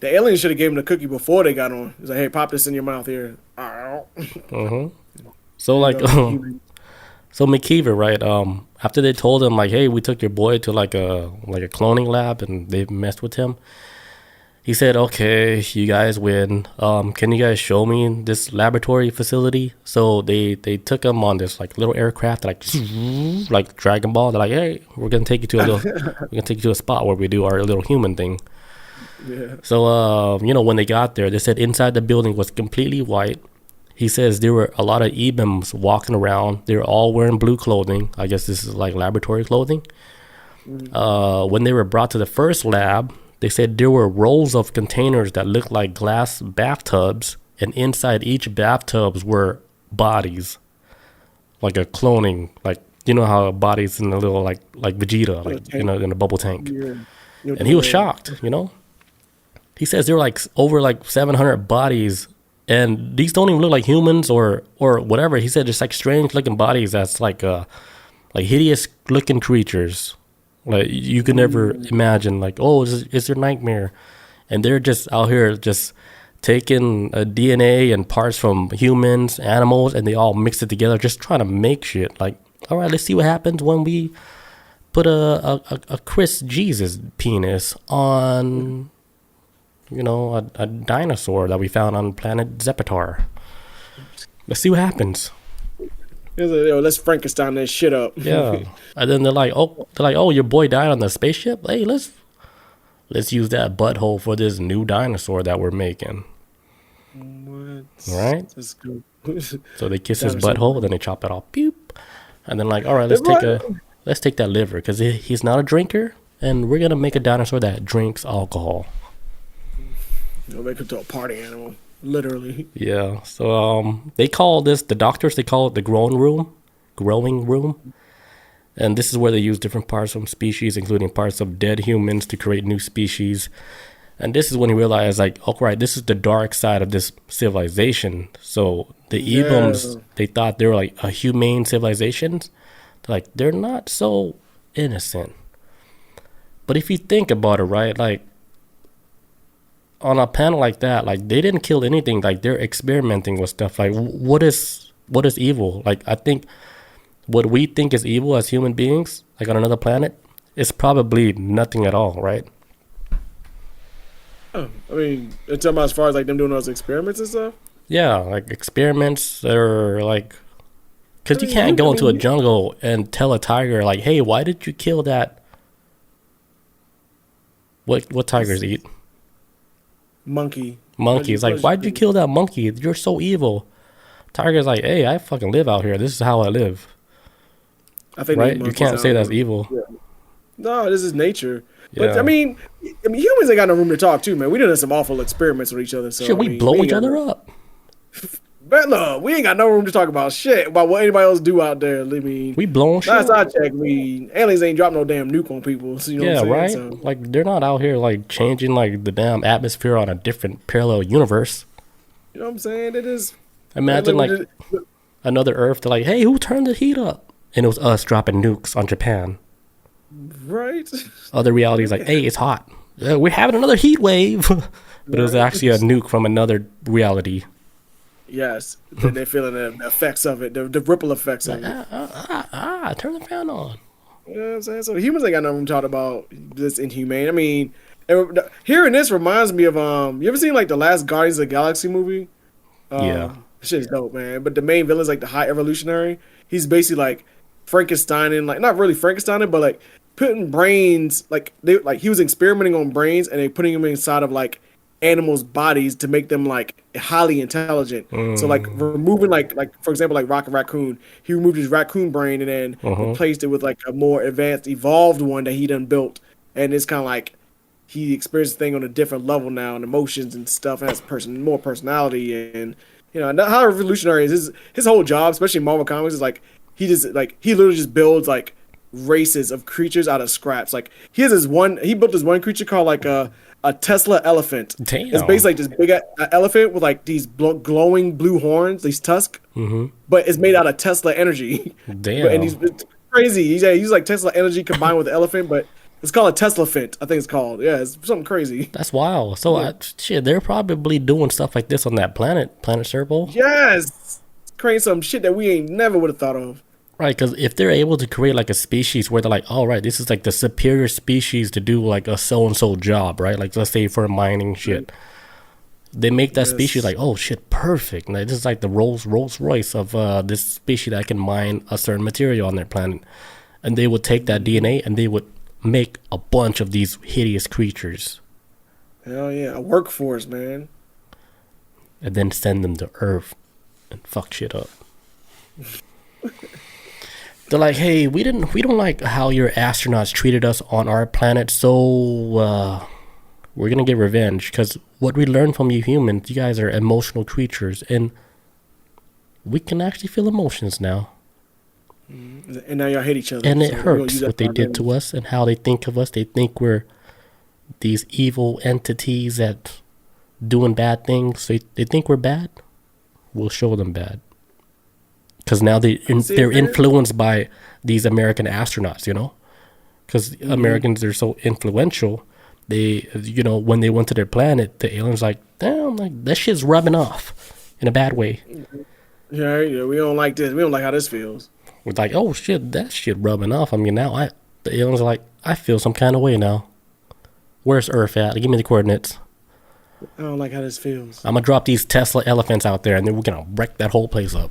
The aliens should have gave him the cookie before they got on. He's like, hey, pop this in your mouth here.
So like, so McKeever, right? After they told him like, hey, we took your boy to like a cloning lab and they messed with him. He said, okay, you guys win. Can you guys show me this laboratory facility? So they took him on this like little aircraft, like Dragon Ball. They're like, hey, we're gonna take you to a spot where we do our little human thing.
Yeah.
So when they got there, they said inside the building was completely white. He says there were a lot of EBIMs walking around. They were all wearing blue clothing. I guess this is like laboratory clothing. When they were brought to the first lab, they said there were rolls of containers that looked like glass bathtubs, and inside each bathtubs were bodies, like a cloning, like you know how a body's in a little like Vegeta, like in a bubble tank. Yeah. And he was shocked, He says there were like over like 700 bodies, and these don't even look like humans or whatever. He said just like strange looking bodies that's like hideous looking creatures. Like you could never imagine, like, oh, it's your nightmare. And they're just out here just taking DNA and parts from humans, animals, and they all mix it together, just trying to make shit. Like, all right, let's see what happens when we put a Chris Jesus penis on, a dinosaur that we found on planet Zepitar. Let's see what happens.
Yo, let's Frankenstein that shit up.
Yeah. And then they're like, oh, your boy died on the spaceship? Hey, let's use that butthole for this new dinosaur that we're making.
What?
Right?
That's good.
So they kiss his butthole, then they chop it off. Pew. And then like, all right, let's take that liver because he's not a drinker, and we're gonna make a dinosaur that drinks alcohol.
You'll make him to a party animal. Literally.
Yeah. So they call this, the doctors, they call it the growing room. And this is where they use different parts from species, including parts of dead humans to create new species. And this is when he realized, like, oh, right, this is the dark side of this civilization. So the EBIMs, they thought they were like a humane civilization. Like, they're not so innocent. But if you think about it, right, like, on a panel like that, like they didn't kill anything. Like they're experimenting with stuff. Like what is evil? Like I think what we think is evil as human beings, like on another planet, is probably nothing at all, right?
I mean, you're talking about as far as like them doing those experiments and stuff.
Yeah, like experiments or like, because you can't go into a jungle and tell a tiger like, hey, why did you kill that? What tigers eat? Monkeys. Like, why'd you kill that monkey? You're so evil. Tiger's like, hey, I fucking live out here. This is how I live.
I think
right? You can't say that's evil.
Yeah. No, this is nature. Yeah. But I mean, humans ain't got no room to talk too, man. We done some awful experiments with each other. So
shit, we blow each other up.
But look, we ain't got no room to talk about shit about what anybody else do out there. I mean,
we blowing shit.
Last I checked, aliens ain't dropped no damn nuke on people. So you know what I'm saying?
Right. So, like they're not out here like changing like the damn atmosphere on a different parallel universe.
You know what I'm saying? It is.
Imagine like another Earth. They're like, hey, who turned the heat up? And it was us dropping nukes on Japan.
Right.
Other reality is like, hey, it's hot. We're having another heat wave. But it was actually a nuke from another reality.
Yes, they're feeling the effects of it, the ripple effects of it.
Turn the fan on.
You know what I'm saying? So humans ain't got nothing to talk about this inhumane. I mean, hearing this reminds me of you ever seen like the last Guardians of the Galaxy movie?
Yeah,
shit's dope, man. But the main villain's like the High Evolutionary. He's basically like Frankenstein, like not really Frankenstein, but like putting brains, like he was experimenting on brains and they putting them inside of like animals' bodies to make them like highly intelligent. So like removing like for example like Rocket Raccoon, he removed his raccoon brain and then replaced it with like a more advanced, evolved one that he done built, and it's kind of like he experienced the thing on a different level now, and emotions and stuff, and has more personality, and how revolutionary is his whole job, especially in Marvel Comics, is like he literally just builds like races of creatures out of scraps. Like he built this one creature called like a Tesla elephant.
Damn.
It's basically like this big elephant with like these glowing blue horns, these tusks, but it's made out of Tesla energy.
Damn.
And it's crazy. He's like Tesla energy combined with the elephant, but It's called a Tesla Fint. I think it's called. Yeah, it's something crazy.
That's wild. So shit, they're probably doing stuff like this on that planet Serpo.
Yes, it's creating some shit that we ain't never would have thought of.
Right, because if they're able to create like a species where they're like, all right, this is like the superior species to do like a so and so job, right? Like let's say for mining shit, they make that species like, oh shit, perfect. Like this is like the Rolls Royce of this species that can mine a certain material on their planet, and they would take that DNA and they would make a bunch of these hideous creatures.
Hell yeah, a workforce, man.
And then send them to Earth and fuck shit up. They're like, hey, we don't like how your astronauts treated us on our planet, so we're gonna get revenge. Because what we learned from you humans, you guys are emotional creatures, and we can actually feel emotions now.
And now y'all hate each other.
And it hurts what they did to us and how they think of us. They think we're these evil entities that doing bad things. They think we're bad. We'll show them bad. Because now they're influenced by these American astronauts, you know? Because Americans are so influential. They, you know, when they went to their planet, the aliens like, damn, like that shit's rubbing off in a bad way.
Yeah, we don't like this. We don't like how this feels.
We're like, oh shit, that shit rubbing off. I mean, now the aliens are like, I feel some kind of way now. Where's Earth at? Give me the coordinates.
I don't like how this feels.
I'm gonna drop these Tesla elephants out there, and then we're gonna wreck that whole place up.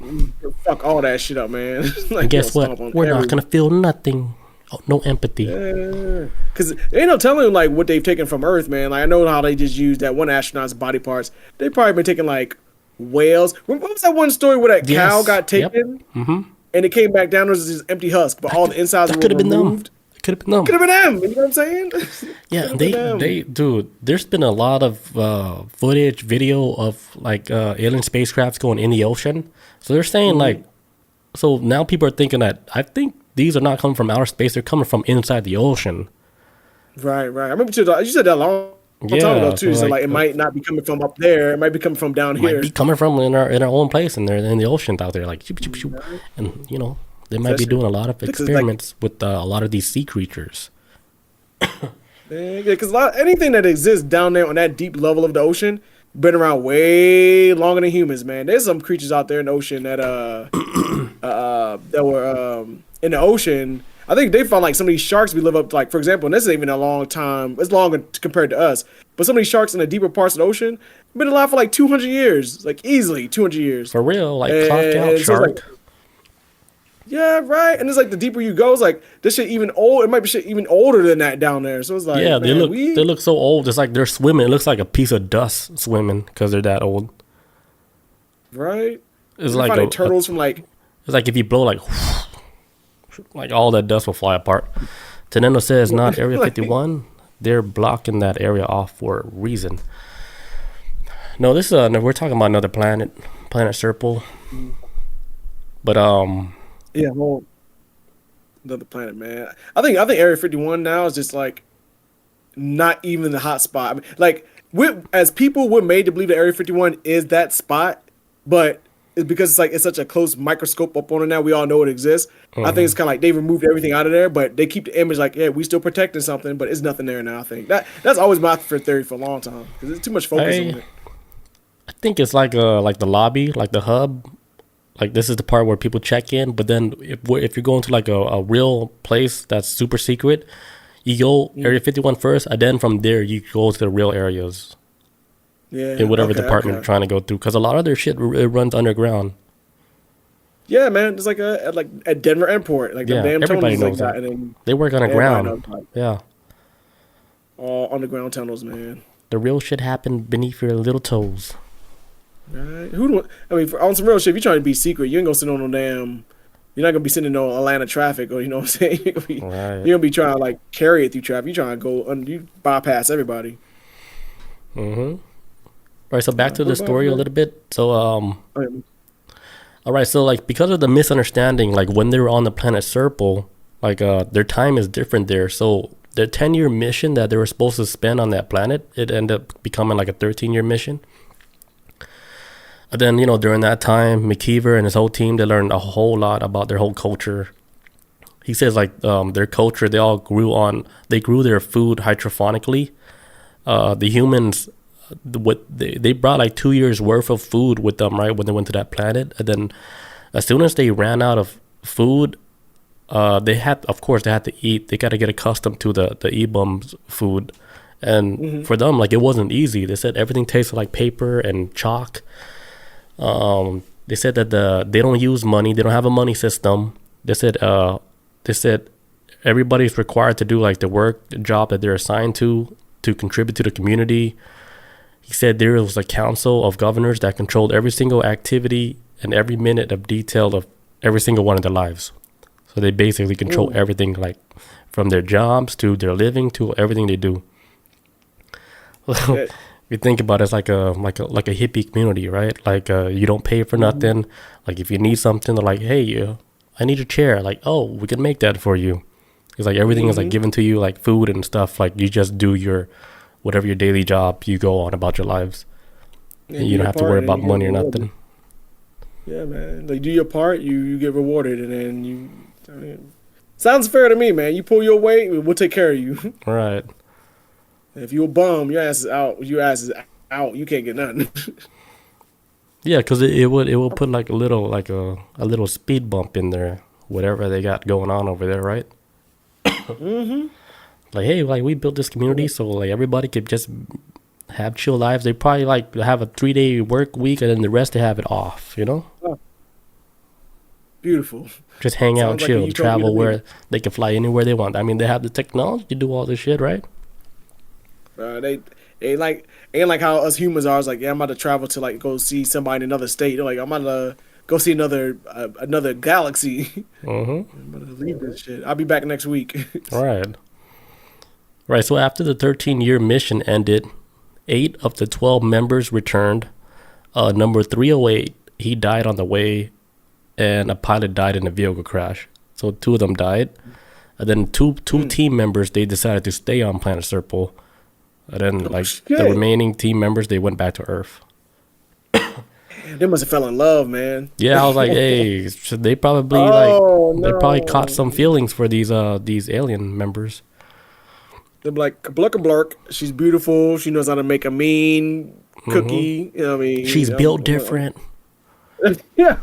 Fuck all that shit up, man.
Like, and guess what? We're not gonna feel nothing. Oh, no empathy.
Yeah. Because they ain't no telling like what they've taken from Earth, man. Like I know how they just used that one astronaut's body parts. They probably been taking like whales. What was that one story where that cow got taken? Yep. And it came back down as this empty husk, but all the insides were removed.
Could have been them.
Could have been them. You know what I'm saying?
Yeah, they dude. There's been a lot of footage, video of like alien spacecrafts going in the ocean. So they're saying like, so now people are thinking that I think these are not coming from outer space. They're coming from inside the ocean.
Right. I remember you said that long time ago too. So like it might not be coming from up there. It might be coming from down here.
Might be coming from in our own place, and they're in the oceans out there, like shoop, shoop, shoop. And you know. They might be doing a lot of experiments with a lot of these sea creatures.
Yeah, because anything that exists down there on that deep level of the ocean been around way longer than humans, man. There's some creatures out there in the ocean that that were in the ocean. I think they found like some of these sharks we live up to, like, for example, and this isn't even a long time. It's longer compared to us. But some of these sharks in the deeper parts of the ocean been alive for like 200 years, like easily 200 years.
For real, like clock out shark.
Yeah, right. And it's like the deeper you go, it's like this shit even old. It might be shit even older than that down there. So it's like,
yeah, they look so old. It's like they're swimming. It looks like a piece of dust swimming because they're that old.
Right.
It's like
turtles from like.
It's like if you blow like all that dust will fly apart. Tenendo says not Area 51. They're blocking that area off for a reason. No, this is we're talking about another planet Serpo. But
yeah, well, another planet, man. I think Area 51 now is just like not even the hot spot. I mean, like as people, we're made to believe that Area 51 is that spot, but it's because it's such a close microscope up on it now. We all know it exists. I think it's kind of like they removed everything out of there, but they keep the image like, yeah, we still protecting something, but it's nothing there now. I think that's always my theory for a long time because there's too much focus on it.
I think it's like the lobby, like the hub. Like this is the part where people check in, but then if you're going to like a real place that's super secret, you go Area 51 first, and then from there you go to the real areas. Yeah. In whatever department you're trying to go through, because a lot of their shit it runs underground.
Yeah, man, it's like at Denver Airport, like the damn
everybody
tunnels
knows
like that. And
they work underground. Yeah.
All underground tunnels, man.
The real shit happened beneath your little toes.
Right. On some real shit, if you're trying to be secret, you ain't gonna sit on no damn. You're not gonna be sitting in no Atlanta traffic, or you know what I'm saying. You're gonna be trying to like carry it through traffic. You're trying to go, you bypass everybody.
All right. So back to the story a little bit. So all right. So like because of the misunderstanding, like when they were on the planet Serpo, like their time is different there. So their 10-year mission that they were supposed to spend on that planet, it ended up becoming like a 13-year mission. And then, you know, during that time, McKeever and his whole team, they learned a whole lot about their whole culture. he says like their culture, they grew their food hydrophonically. The humans, what they brought like 2 years worth of food with them, right, when they went to that planet. And then as soon as they ran out of food, they had to eat. They got to get accustomed to the E-bums food. And for them, like, it wasn't easy. They said everything tasted like paper and chalk. They said that they don't use money. They don't have a money system. They said everybody's required to do like the job that they're assigned to contribute to the community. He said there was a council of governors that controlled every single activity and every minute of detail of every single one of their lives. So they basically control everything, like from their jobs to their living to everything they do. You think about it, it's like a hippie community, right? Like you don't pay for nothing. Like if you need something, they're like, hey, I need a chair. Like, oh, we can make that for you. It's like everything is like given to you, like food and stuff. Like you just do whatever your daily job, you go on about your lives. And you don't have to worry about money or nothing.
Yeah, man. Like, do your part, you get rewarded, and then I mean, sounds fair to me, man. You pull your weight, we'll take care of you.
Right.
If you're a bum, your ass is out. Your ass is out. You can't get nothing.
Yeah, because it would put like a little speed bump in there, whatever they got going on over there, right? Like, hey, like we built this community so like everybody could just have chill lives. They probably like have a 3-day work week, and then the rest they have it off, you know?
Oh. Beautiful.
Just hang out, chill, travel where they can fly anywhere they want. I mean, they have the technology to do all this shit, right?
They ain't like how us humans are. It's like, yeah, I'm about to travel to like go see somebody in another state. They're like, I'm about to go see another galaxy. I'm about to leave this shit. I'll be back next week.
Right. So after the 13-year mission ended, 8 of the 12 members returned. Number 308, he died on the way, and a pilot died in a vehicle crash. So 2 of them died. And then two team members, they decided to stay on planet Serpo. And then the remaining team members, they went back to Earth.
They must have fell in love, man.
Yeah, I was like, hey, they probably they probably caught some feelings for these alien members.
They're like, blurk. She's beautiful. She knows how to make a mean cookie. You know what I mean?
She's built different.
Yeah,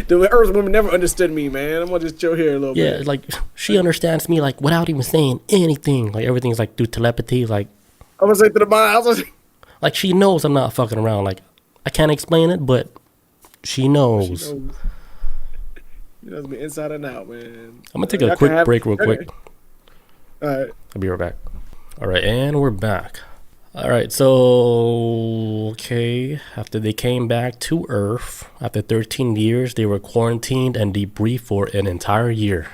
the Earth women never understood me, man. I'm gonna just chill here a little bit.
Yeah, like she understands me like without even saying anything. Like everything's like through telepathy. Like
I'm gonna say to the mind,
like she knows I'm not fucking around. Like I can't explain it, but she knows.
She knows me inside and out, man.
I'm gonna take a quick break real quick.
All right.
I'll be right back. All right, and we're back. All right, so, okay, after they came back to Earth, after 13 years, they were quarantined and debriefed for an entire year.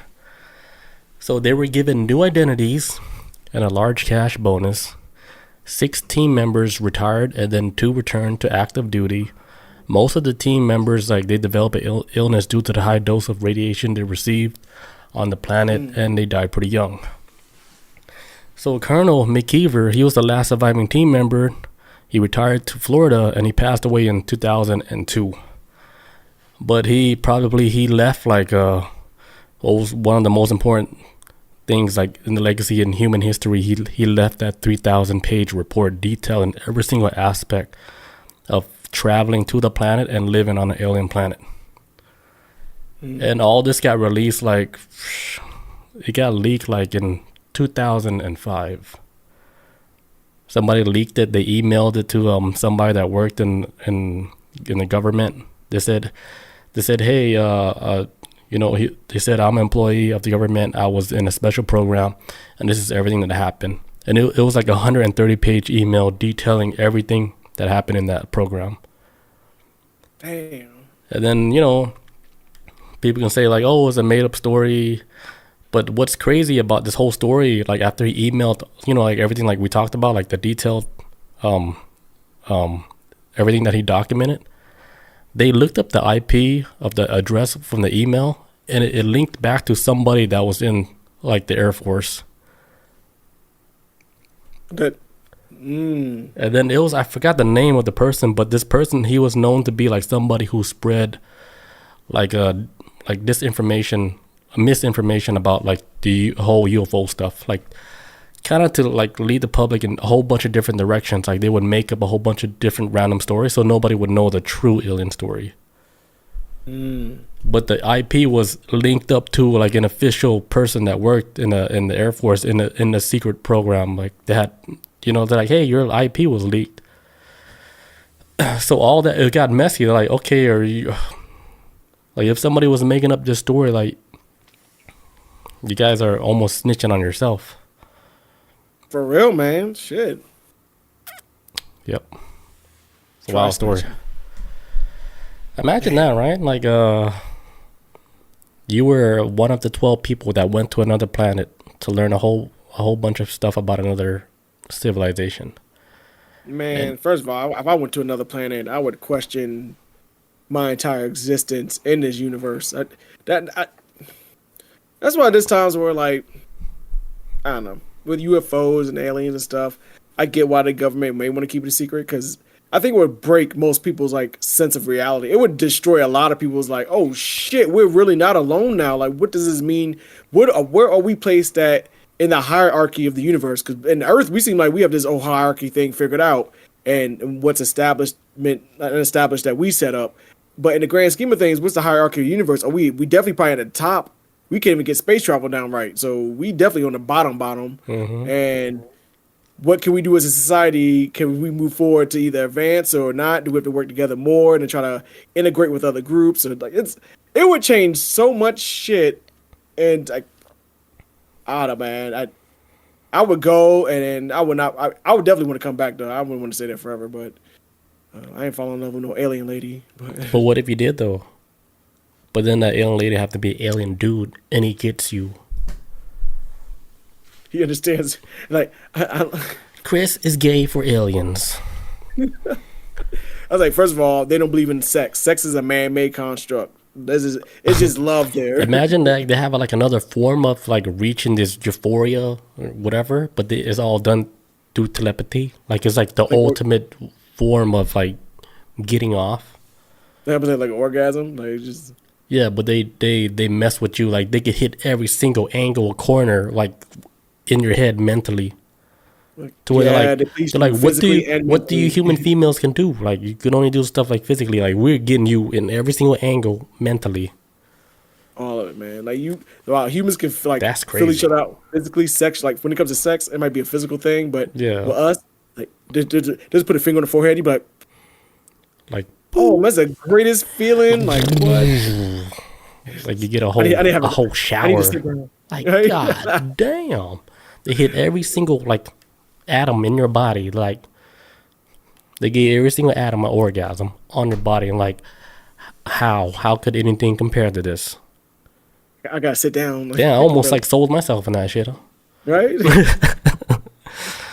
So they were given new identities and a large cash bonus. 6 team members retired, and then 2 returned to active duty. Most of the team members, like, they developed an illness due to the high dose of radiation they received on the planet, and they died pretty young. So Colonel McKeever, he was the last surviving team member. He retired to Florida, and he passed away in 2002. But he left like was one of the most important things, like in the legacy in human history. He left that 3,000-page report detailing every single aspect of traveling to the planet and living on an alien planet. And all this got released like it got leaked like in 2005. Somebody leaked it. They emailed it to somebody that worked in the government. They said, hey, they said, I'm an employee of the government. I was in a special program, and this is everything that happened. And it was like a 130-page email detailing everything that happened in that program.
Damn.
And then, people can say like, oh, it was a made-up story. But what's crazy about this whole story, like after he emailed, like everything like we talked about, like the detailed, everything that he documented, they looked up the IP of the address from the email, and it linked back to somebody that was in like the Air Force. And then I forgot the name of the person, but this person, he was known to be like somebody who spread like disinformation misinformation about like the whole UFO stuff, like kind of to like lead the public in a whole bunch of different directions. Like they would make up a whole bunch of different random stories so nobody would know the true alien story. But the IP was linked up to like an official person that worked in the Air Force in the secret program. Like they had, they're like, hey, your IP was leaked. So all that, it got messy. They're like, okay, are you like, if somebody was making up this story, like you guys are almost snitching on yourself.
For real, man. Shit.
Yep. It's a wild story. Imagine that, right? Like, you were one of the 12 people that went to another planet to learn a whole bunch of stuff about another civilization.
Man, first of all, if I went to another planet, I would question my entire existence in this universe. That's why there's times where, like, I don't know, with UFOs and aliens and stuff, I get why the government may want to keep it a secret, because I think it would break most people's like sense of reality. It would destroy a lot of people's like, oh shit, we're really not alone now. Like, what does this mean? Where are we placed at in the hierarchy of the universe? Because in Earth, we seem like we have this whole hierarchy thing figured out, and what's established that we set up. But in the grand scheme of things, what's the hierarchy of the universe? Are we definitely probably at the top? We can't even get space travel down right, so we definitely on the bottom.
Mm-hmm.
And what can we do as a society? Can we move forward to either advance or not? Do we have to work together more and try to integrate with other groups? Or like it would change so much shit. And I don't know, man. I would go, and then I would not. I would definitely want to come back though. I wouldn't want to stay there forever, but I ain't falling in love with no alien lady.
But what if you did though? But then that alien lady have to be an alien dude, and he gets you.
He understands. Like,
Chris is gay for aliens.
I was like, first of all, they don't believe in sex. Sex is a man-made construct. It's just love there.
Imagine that they have like another form of like reaching this euphoria or whatever, but it's all done through telepathy. Like it's like the ultimate form of like getting off.
That happens like an orgasm, like just.
Yeah, but they mess with you. Like they could hit every single angle or corner, like in your head mentally. To where they're like, what do you human females can do? Like you can only do stuff like physically. Like we're getting you in every single angle mentally.
All of it, man. Like humans can like
that's crazy.
Fill each other out physically. Sex, like when it comes to sex, it might be a physical thing, but
yeah,
with us, like just put a finger on the forehead, you be
like,
oh, that's the greatest feeling. Like what?
Like you get a whole shower. Like god damn, they hit every single like atom in your body. Like they get every single atom an orgasm on your body, and like how could anything compare to this?
I gotta sit down.
Yeah, I almost like sold myself in that shit. Huh?
Right?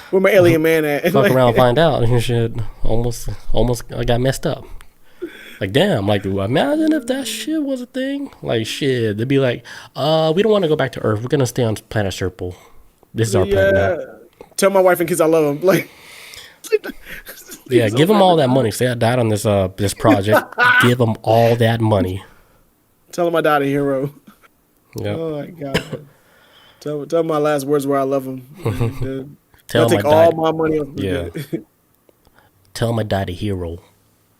Where my alien man at?
Fuck around and find out and shit. Almost I got messed up. Like damn, like imagine if that shit was a thing. Like shit, they'd be like, we don't want to go back to Earth. We're gonna stay on planet Serpo. This is our planet now.
Tell my wife and kids I love them. Like,
yeah, give them all that money. Say I died on this project. Give them all that money.
Tell them I died a hero.
Yeah.
Oh my god. Tell my last words where I love them.
Tell
them I take all my money off.
Yeah. Tell them I died a hero,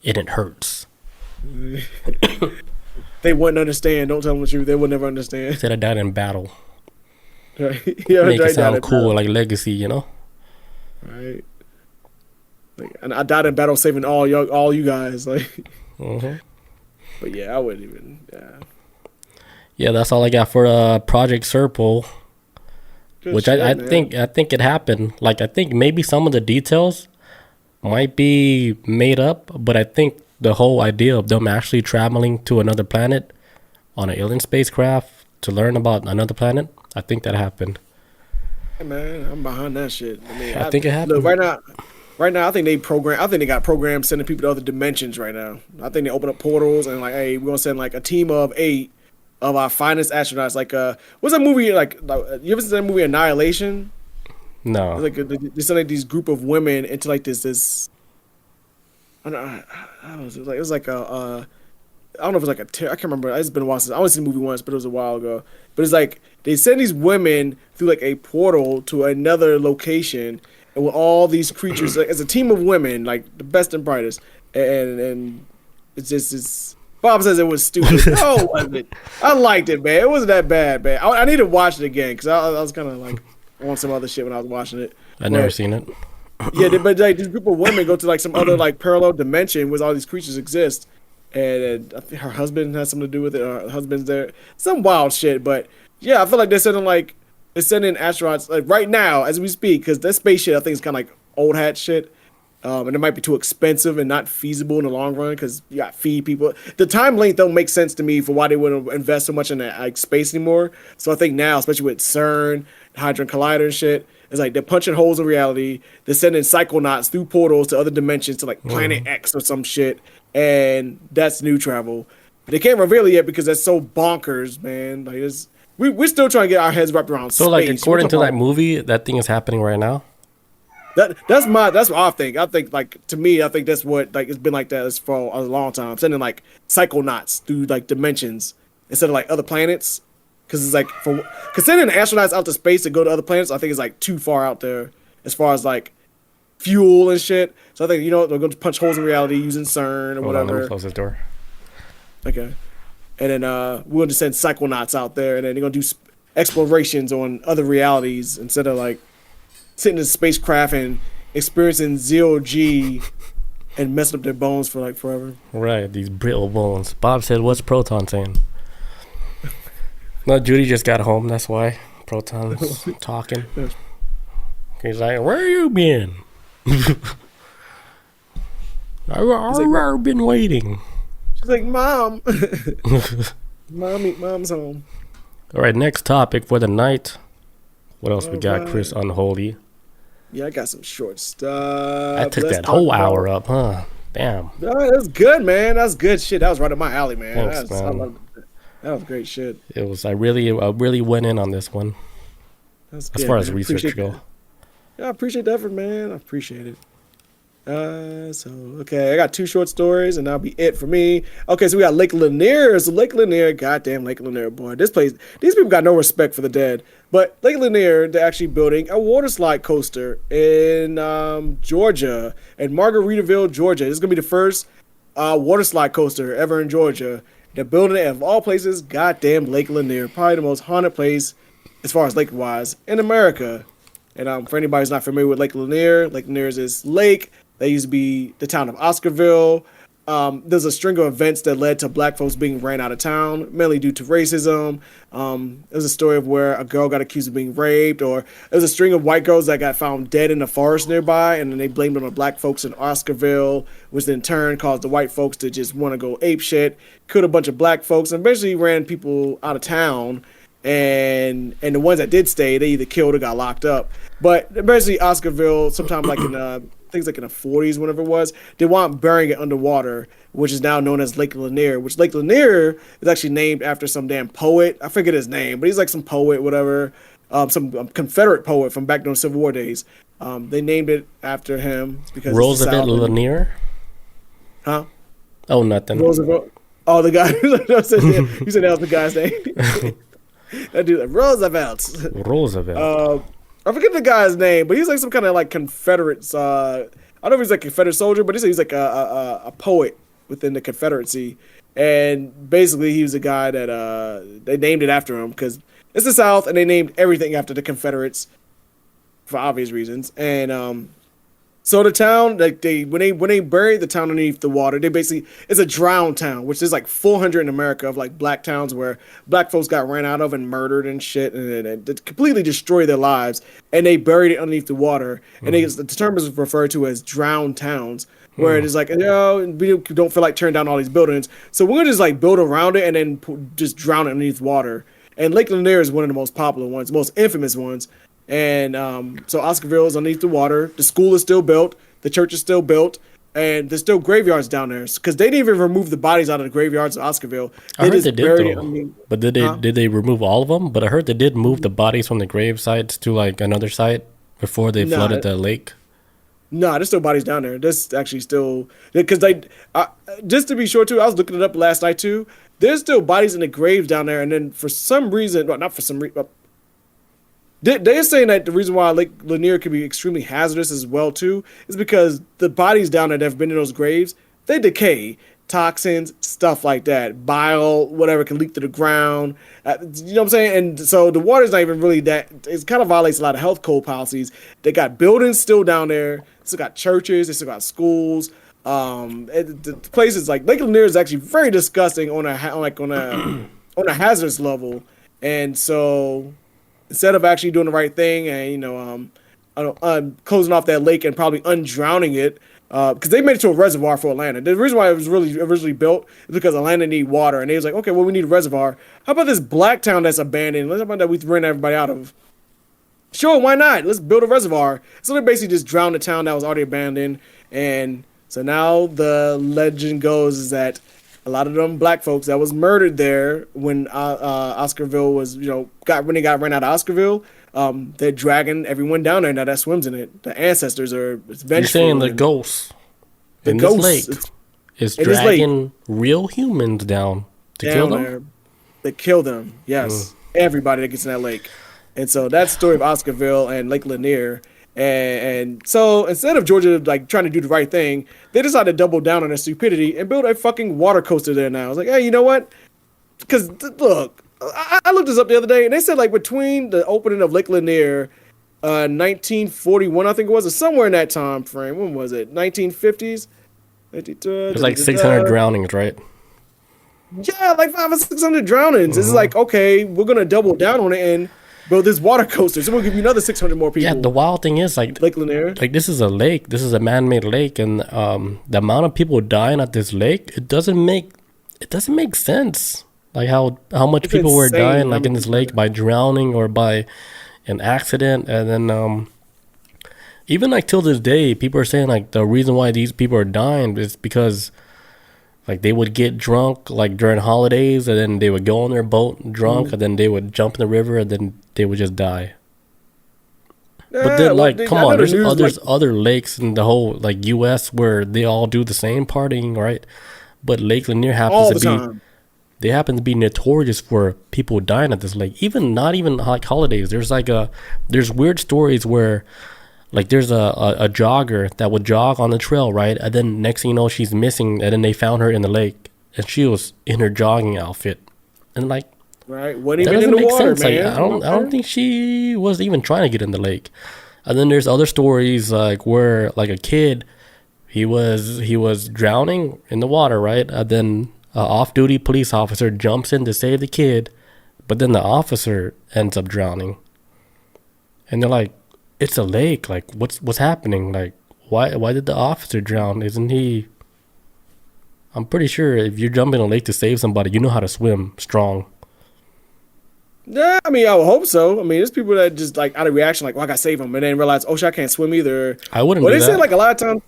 and it hurts.
They wouldn't understand. Don't tell them the truth. They would never understand.
Said I died in battle.
Right. Yeah,
make it sound cool, like legacy, you know.
Right. Like, and I died in battle, saving all you guys. Like.
Mm-hmm.
But yeah, I wouldn't even. Yeah.
Yeah, that's all I got for Project Serpo. Which I think it happened. Like I think maybe some of the details might be made up, but I think the whole idea of them actually traveling to another planet on an alien spacecraft to learn about another planet, I think that happened.
Hey man, I'm behind that shit. I mean,
I think it happened.
Look, right now, I think they got programs sending people to other dimensions right now. I think they open up portals and like, hey, we're gonna send like a team of 8 of our finest astronauts. Like, what's that movie? Like you ever seen that movie Annihilation?
No.
It's like they send like these group of women into like this. I don't know. It was like a I don't know if it's like I can't remember. It's been a while since I only seen the movie once, but it was a while ago. But it's like they send these women through like a portal to another location, and with all these creatures, like, it's a team of women, like the best and brightest, and it's just it's. Bob says it was stupid. No, it wasn't. I liked it, man. It wasn't that bad, man. I need to watch it again because I was kind of like on some other shit when I was watching it.
I've never seen it.
Yeah, but like this group of women go to like some other like parallel dimension where all these creatures exist, and I think her husband has something to do with it. Or her husband's there, some wild shit. But yeah, I feel like they're sending astronauts like right now as we speak because that space shit I think is kind of like old hat shit, and it might be too expensive and not feasible in the long run because you got to feed people. The time length don't make sense to me for why they wouldn't invest so much in that like space anymore. So I think now, especially with CERN, Hadron Collider and shit. It's like they're punching holes in reality. They're sending psychonauts through portals to other dimensions to like Planet X or some shit. And that's new travel. But they can't reveal it yet because that's so bonkers, man. Like we're still trying to get our heads wrapped around space.
So like according to that movie, that thing is happening right now?
That's what I think. I think like to me, I think that's what like it's been like that for a long time. Sending like psychonauts through like dimensions instead of like other planets. Because it's like, because sending astronauts out to space to go to other planets, I think is like too far out there as far as like fuel and shit. So I think, they're going to punch holes in reality using CERN or whatever.
Let me close this door.
Okay. And then we're going to send psychonauts out there and then they're going to do explorations on other realities instead of like sitting in a spacecraft and experiencing 0G and messing up their bones for like forever.
Right, these brittle bones. Bob said, what's Proton saying? No, Judy just got home. That's why Proton's talking. He's like, "Where you been? I've been waiting."
She's like, "Mom, mom's home."
All right, next topic for the night. What else we got, Chris Unholy?
Yeah, I got some short stuff.
I took that whole hour up, huh? Damn.
That's good, man. That's good shit. That was right up my alley, man.
Thanks, man.
That was great shit.
It was. I really went in on this one.
That's good,
as far as
man.
research go.
Yeah, I appreciate the effort, man. I appreciate it. Okay, I got 2 short stories, and that'll be it for me. Okay, so we got Lake Lanier. So Lake Lanier, goddamn Lake Lanier, boy. This place, these people got no respect for the dead. But Lake Lanier, they're actually building a water slide coaster in Georgia, in Margaritaville, Georgia. This is gonna be the first water slide coaster ever in Georgia. They're building it, of all places, goddamn Lake Lanier. Probably the most haunted place, as far as lake-wise, in America. And for anybody who's not familiar with Lake Lanier is this lake that used to be the town of Oscarville. There's a string of events that led to black folks being ran out of town, mainly due to racism. There's a story of where a girl got accused of being raped, or there's a string of white girls that got found dead in the forest nearby, and then they blamed it on the black folks in Oscarville, which in turn caused the white folks to just want to go ape shit, killed a bunch of black folks, and eventually ran people out of town. And the ones that did stay, they either killed or got locked up. But eventually Oscarville, sometime like in things like in the 40s, whenever it was, they wound up burying it underwater, which is now known as Lake Lanier, which Lake Lanier is actually named after some damn poet. I forget his name, but he's like some poet, whatever, some Confederate poet from back during the Civil War days. They named it after him because
Roosevelt Lanier?
Huh?
Oh, nothing.
Roosevelt. Oh, the guy. You said that was the guy's name. That dude, like Roosevelt. I forget the guy's name, but he's like some kind of like Confederate. I don't know if he's like a Confederate soldier, but he's like a poet within the Confederacy. And basically, he was a guy that they named it after him because it's the South, and they named everything after the Confederates for obvious reasons. And so the town, like when they buried the town underneath the water, they basically, it's a drowned town, which is like 400 in America of like black towns where black folks got ran out of and murdered and shit, and completely destroyed their lives, and they buried it underneath the water, and the term is referred to as drowned towns, where it is like, we don't feel like tearing down all these buildings, so we're gonna just like build around it and then just drown it underneath water. And Lake Lanier is one of the most popular ones, most infamous ones. And so Oscarville is underneath the water. The school is still built. The church is still built. And there's still graveyards down there. Because they didn't even remove the bodies out of the graveyards of Oscarville.
I heard they did, though. But did they remove all of them? But I heard they did move the bodies from the grave sites to like another site before they flooded the lake.
Nah, there's still bodies down there. There's actually still because just to be sure too. I was looking it up last night too. There's still bodies in the graves down there, and then for some reason, well, not for some reason, they're saying that the reason why Lake Lanier can be extremely hazardous as well too is because the bodies down there that have been in those graves, they decay, toxins, stuff like that, bile, whatever can leak to the ground. You know what I'm saying? And so the water's not even really that. It kind of violates a lot of health code policies. They got buildings still down there. They still got churches. They still got schools. The places like Lake Lanier is actually very disgusting on a hazardous level, and so instead of actually doing the right thing and closing off that lake and probably undrowning it, because they made it to a reservoir for Atlanta. The reason why it was really originally built is because Atlanta need water, and they was like, okay, well, we need a reservoir. How about this black town that's abandoned? Let's about that we ran everybody out of. Sure, why not? Let's build a reservoir. So they basically just drowned the town that was already abandoned, and so now the legend goes is that a lot of them black folks that was murdered there when Oscarville was, when they got ran out of Oscarville, they're dragging everyone down there now that swims in it. The ancestors are vengeful.
You're saying the ghosts in this lake is dragging real humans down to kill them?
There. They kill them, yes. Everybody that gets in that lake. And so that's the story of Oscarville and Lake Lanier. And so instead of Georgia trying to do the right thing, they decided to double down on their stupidity and build a fucking water coaster there now. I was like, hey, you know what? Because look, I looked this up the other day, and they said between the opening of Lake Lanier, 1941, I think it was, or somewhere in that time frame. When was it? 1950s.
There's like 600 drownings, right?
Yeah, like 500 or 600 drownings. It's like, okay, we're gonna double down on it and build this water coaster. So we'll give you another 600 more people.
Yeah, the wild thing is
Lake Lanier.
This is a lake. This is a man-made lake, and the amount of people dying at this lake, it doesn't make sense. Like how much
It's
people were
insane.
dying in this lake by drowning or by an accident, and then even till this day, people are saying the reason why these people are dying is because they would get drunk during holidays, and then they would go on their boat drunk, and then they would jump in the river, and then they would just die. But then, come on, there's other lakes in the whole U.S. where they all do the same partying, right? But Lake Lanier happens to be, they happen to be notorious for people dying at this lake. Not even holidays. There's weird stories where there's a jogger that would jog on the trail, right? And then next thing you know, she's missing, and then they found her in the lake, and she was in her jogging outfit, and
right, what
that
even
doesn't
in the
make
water,
sense.
man?
I don't think she was even trying to get in the lake. And then there's other stories where a kid, he was drowning in the water, right? And then an off-duty police officer jumps in to save the kid, but then the officer ends up drowning. And they're like, it's a lake. What's happening? Why did the officer drown? Isn't he? I'm pretty sure if you jump in a lake to save somebody, you know how to swim strong.
Yeah, I mean, I would hope so. I mean, there's people that just out of reaction, well, I gotta save him, and then realize, oh shit, I can't swim either.
I wouldn't.
Well,
do
they
that.
say a lot of times,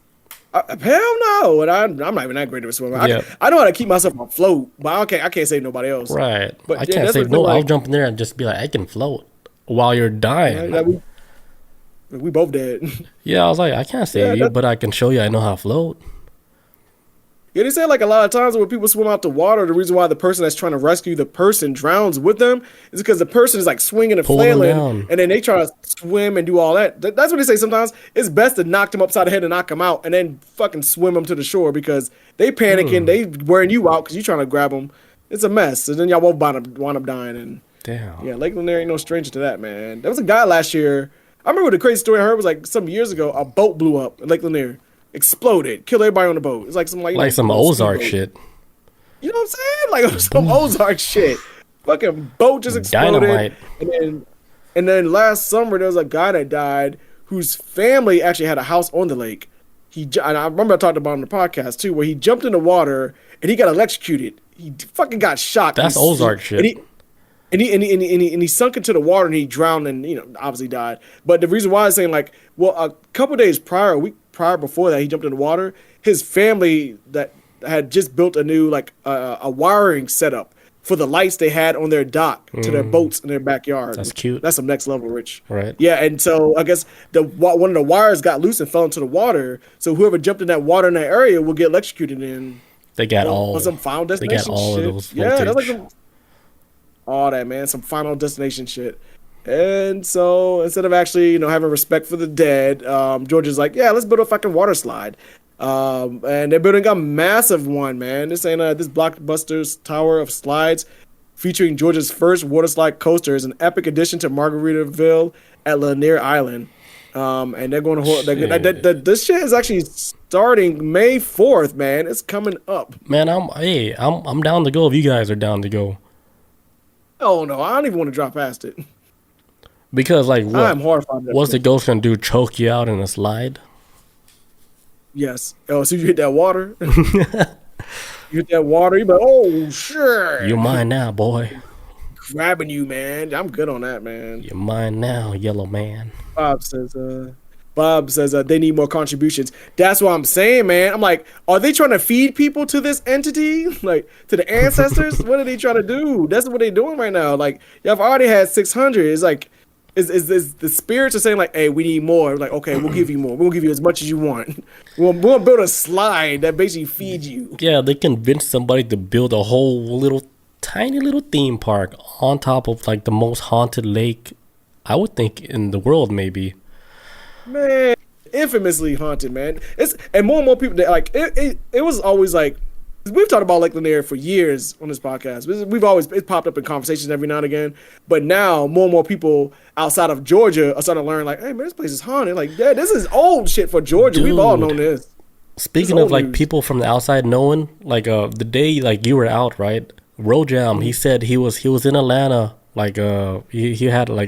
hell no, and I'm not even that great of a swimmer.
Yeah.
I know how to keep myself afloat, but I can't save nobody else.
Right.
But
I can't save no. I'll jump in there and just be I can float while you're dying.
We both did.
Yeah, I was like, I can't save you, but I can show you I know how to float.
Yeah, they say a lot of times when people swim out the water, the reason why the person that's trying to rescue the person drowns with them is because the person is swinging and flailing, and then they try to swim and do all that. That's what they say sometimes. It's best to knock them upside the head and knock them out, and then fucking swim them to the shore because they panicking, they wearing you out because you trying to grab them. It's a mess, and then y'all both wind up dying. And
damn,
yeah, Lake Lanier ain't no stranger to that, man. There was a guy last year. I remember the crazy story I heard was some years ago. A boat blew up in Lake Lanier. Exploded, killed everybody on the boat. It's some
Ozark shit.
You know what I'm saying? Some Ozark shit. Fucking boat just exploded.
Dynamite.
And then last summer there was a guy that died whose family actually had a house on the lake. And I remember I talked about it on the podcast too, where he jumped in the water and he got electrocuted. He fucking got shocked.
That's Ozark shit.
And he sunk into the water and he drowned and obviously died. But the reason why I'm saying a couple days prior, a week prior before that, he jumped in the water. His family that had just built a new a wiring setup for the lights they had on their dock to their boats in their backyard.
That's cute.
That's some next level, Rich.
Right.
Yeah, and so I guess one of the wires got loose and fell into the water. So whoever jumped in that water in that area will get electrocuted. And
They got all.
some final
They
destination
got all
shit.
of those.
Yeah, that's
voltage.
like all that, man. Some final destination shit. And so instead of actually, having respect for the dead, Georgia's like, yeah, let's build a fucking water slide. And they're building a massive one, man. This ain't this blockbuster's tower of slides featuring Georgia's first water slide coaster is an epic addition to Margaritaville at Lanier Island. And they're going to this shit is actually starting May 4th, man. It's coming up.
Man, I'm down to go if you guys are down to go.
Oh no, I don't even want to drop past it.
Because like what?
I'm horrified.
What's the ghost gonna do? Choke you out in a slide?
Yes. Oh, so you hit that water. You hit that water. You're like, oh sure.
You're mine now, boy.
Grabbing you, man. I'm good on that, man.
You're mine now, yellow man.
Bob says they need more contributions. That's what I'm saying, man. I'm like, are they trying to feed people to this entity? Like, to the ancestors? What are they trying to do? That's what they're doing right now. Like, y'all already had 600. It's like, is the spirits are saying, like, hey, we need more. Like, okay, we'll give you more. We'll give you as much as you want. We'll build a slide that basically feeds you.
Yeah, they convinced somebody to build a whole tiny little theme park on top of, like, the most haunted lake, I would think, in the world, maybe.
Man, infamously haunted, man. And more people that like it was always like we've talked about Lake Lanier for years on this podcast. It popped up in conversations every now and again. But now more and more people outside of Georgia are starting to learn like, hey man, this place is haunted. Like, yeah, this is old shit for Georgia. We've all known this.
Speaking of like people from the outside knowing, like the day like you were out, right? Rojam, he said he was in Atlanta, like he had like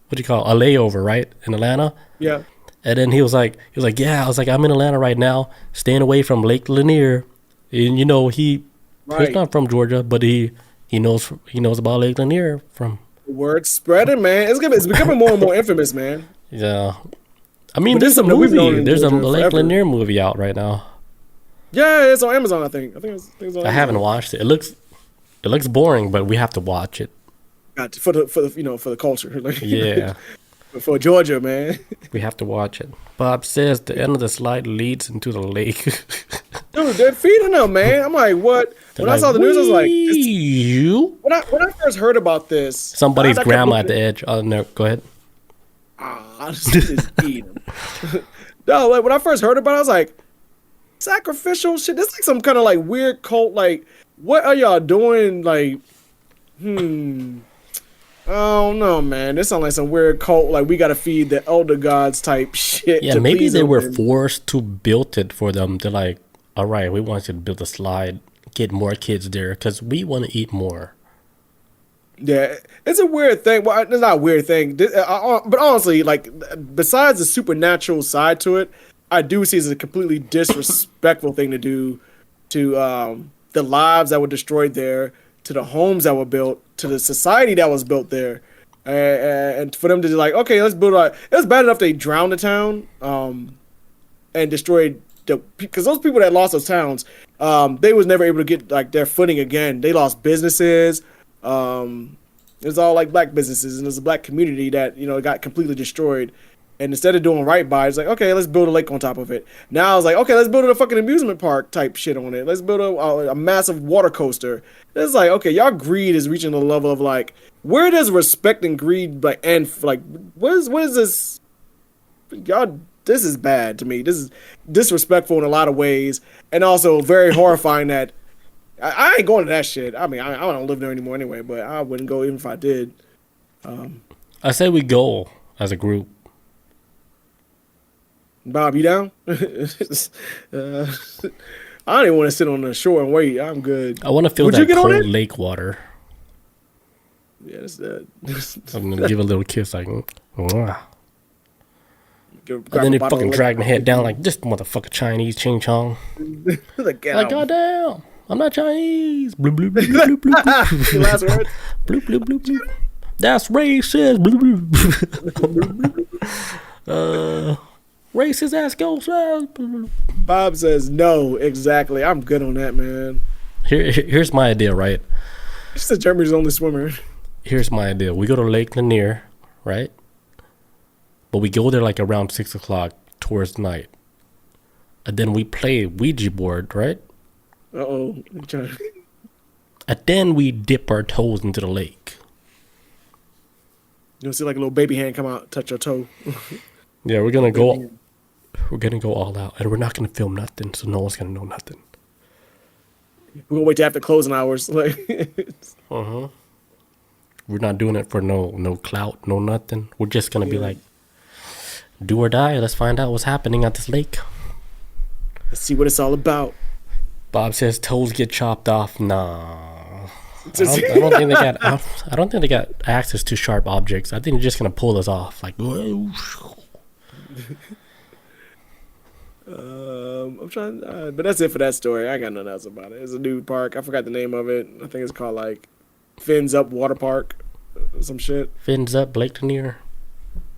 what do you call it, a layover, right? In Atlanta.
Yeah.
And then he was like, yeah, I was like, I'm in Atlanta right now, staying away from Lake Lanier. And he's not from Georgia, but he knows about Lake Lanier from.
Word spreading, man. It's becoming more and more infamous, man.
Yeah. I mean, there's a movie. There's a Lake Lanier movie out right now.
Yeah, it's on Amazon, I think. It's on Amazon.
I haven't watched it. It looks boring, but we have to watch it.
For the culture. Like,
yeah.
For Georgia, man.
We have to watch it. Bob says the end of the slide leads into the lake.
Dude, they're feeding them, man. I'm like, what? When I saw the news, I was like,
you?
When I first heard about this,
Somebody's grandma at the edge. Oh no, go ahead.
Just eat them. No, like when I first heard about it, I was like, sacrificial shit. This is like some kind of like weird cult. Like, what are y'all doing? Like, I don't know, man. This sounds like some weird cult. Like, we got to feed the elder gods type shit.
Yeah, maybe they were forced to build it for them. They're like, all right, we want you to build a slide, get more kids there, because we want to eat more.
Yeah, it's a weird thing. Well, it's not a weird thing. But honestly, like, besides the supernatural side to it, I do see it as a completely disrespectful thing to do to the lives that were destroyed there, to the homes that were built, to the society that was built there, and for them to be like, okay, let's build it was bad enough they drowned the town and destroyed because those people that lost those towns, they was never able to get like their footing again. They lost businesses. It was all like black businesses, and there's a black community that got completely destroyed. And instead of doing right by it, it's like, okay, let's build a lake on top of it. Now I was like, okay, let's build a fucking amusement park type shit on it. Let's build a massive water coaster. It's like, okay, y'all greed is reaching the level of like, where does respect and greed like end? Like, what is this? Y'all, this is bad to me. This is disrespectful in a lot of ways, and also very horrifying that I ain't going to that shit. I mean, I don't live there anymore anyway, but I wouldn't go even if I did.
I say we go as a group.
Bob, you down? I don't even want to sit on the shore and wait. I'm good.
I want to feel that cold lake water.
Yeah, that's that.
I'm going to give a little kiss like, mwah.
And
then they fucking drag my head down like this motherfucker Chinese ching chong. Like, goddamn, I'm not Chinese. Bloop, bloop, bloop, bloop, bloop, bloop.
Last word?
Bloop, bloop, bloop, bloop. That's racist. Bloop, bloop. Racist ass ghost.
Bob says no, exactly. I'm good on that, man.
Here's my idea, right?
She said Jeremy's the only swimmer.
Here's my idea. We go to Lake Lanier, right? But we go there like around 6 o'clock towards night. And then we play Ouija board, right?
Uh-oh.
And then we dip our toes into the lake.
You'll see like a little baby hand come out, touch your toe.
Yeah, we're gonna go all out. And we're not gonna film nothing, so no one's gonna know nothing.
We're gonna wait till after closing hours. Like
We're not doing it for no clout, no nothing. We're just gonna be like, do or die. Let's find out what's happening at this lake.
let's see what it's all about.
Bob says toes get chopped off. Nah. I don't think they got. I don't think they got access to sharp objects. I think they're just gonna pull us off. Like,
I'm trying, but that's it for that story. I got nothing else about it. It's a new park. I forgot the name of it. I think it's called like Fins Up Water Park, some shit.
Fins Up Lake Lanier.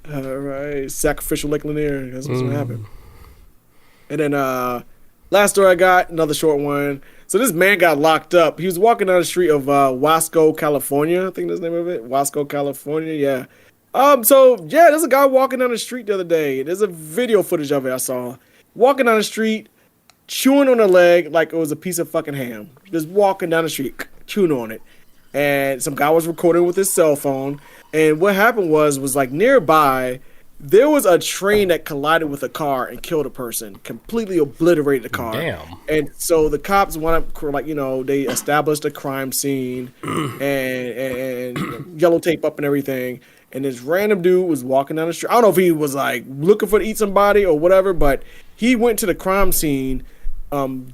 Right, sacrificial Lake Lanier. That's what's gonna happen. And then last story I got, another short one. So this man got locked up. He was walking down the street of Wasco, California. I think that's the name of it. Wasco, California. Yeah. So yeah, there's a guy walking down the street the other day. There's a video footage of it I saw. Walking down the street, chewing on a leg like it was a piece of fucking ham. Just walking down the street, chewing on it. And some guy was recording with his cell phone. And what happened was like nearby, there was a train that collided with a car and killed a person, completely obliterated the car.
Damn.
And so the cops went up, like, they established a crime scene and yellow tape up and everything. And this random dude was walking down the street. I don't know if he was like looking to eat somebody or whatever, but he went to the crime scene,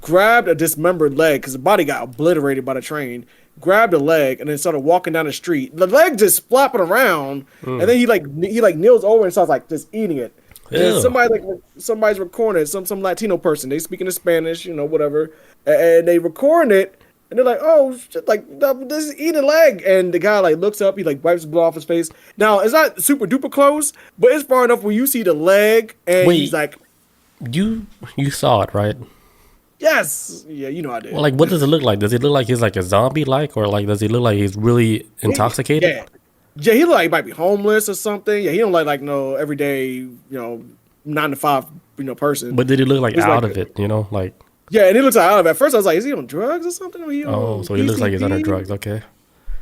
grabbed a dismembered leg because the body got obliterated by the train. Grabbed a leg and then started walking down the street. The leg just flopping around, and then he kneels over and starts like just eating it. And somebody's recording it, some Latino person. They speaking in Spanish, whatever, and they recording it, and they're like, "Oh, shit, like this is eating a leg." And the guy like looks up, he like wipes the blood off his face. Now it's not super duper close, but it's far enough where you see the leg, and he's like,
"You saw it, right?"
Yes. Yeah, I did.
Well, like, what does it look like? Does it look like he's like a zombie, or like does he look like he's really intoxicated?
Yeah, he look like he might be homeless or something. Yeah, he don't like no everyday 9-to-5 person.
But did he look like out of it? Like.
Yeah, and he looks out of it. At first, I was like, is he on drugs or something?
So he looks like he's under drugs. Okay.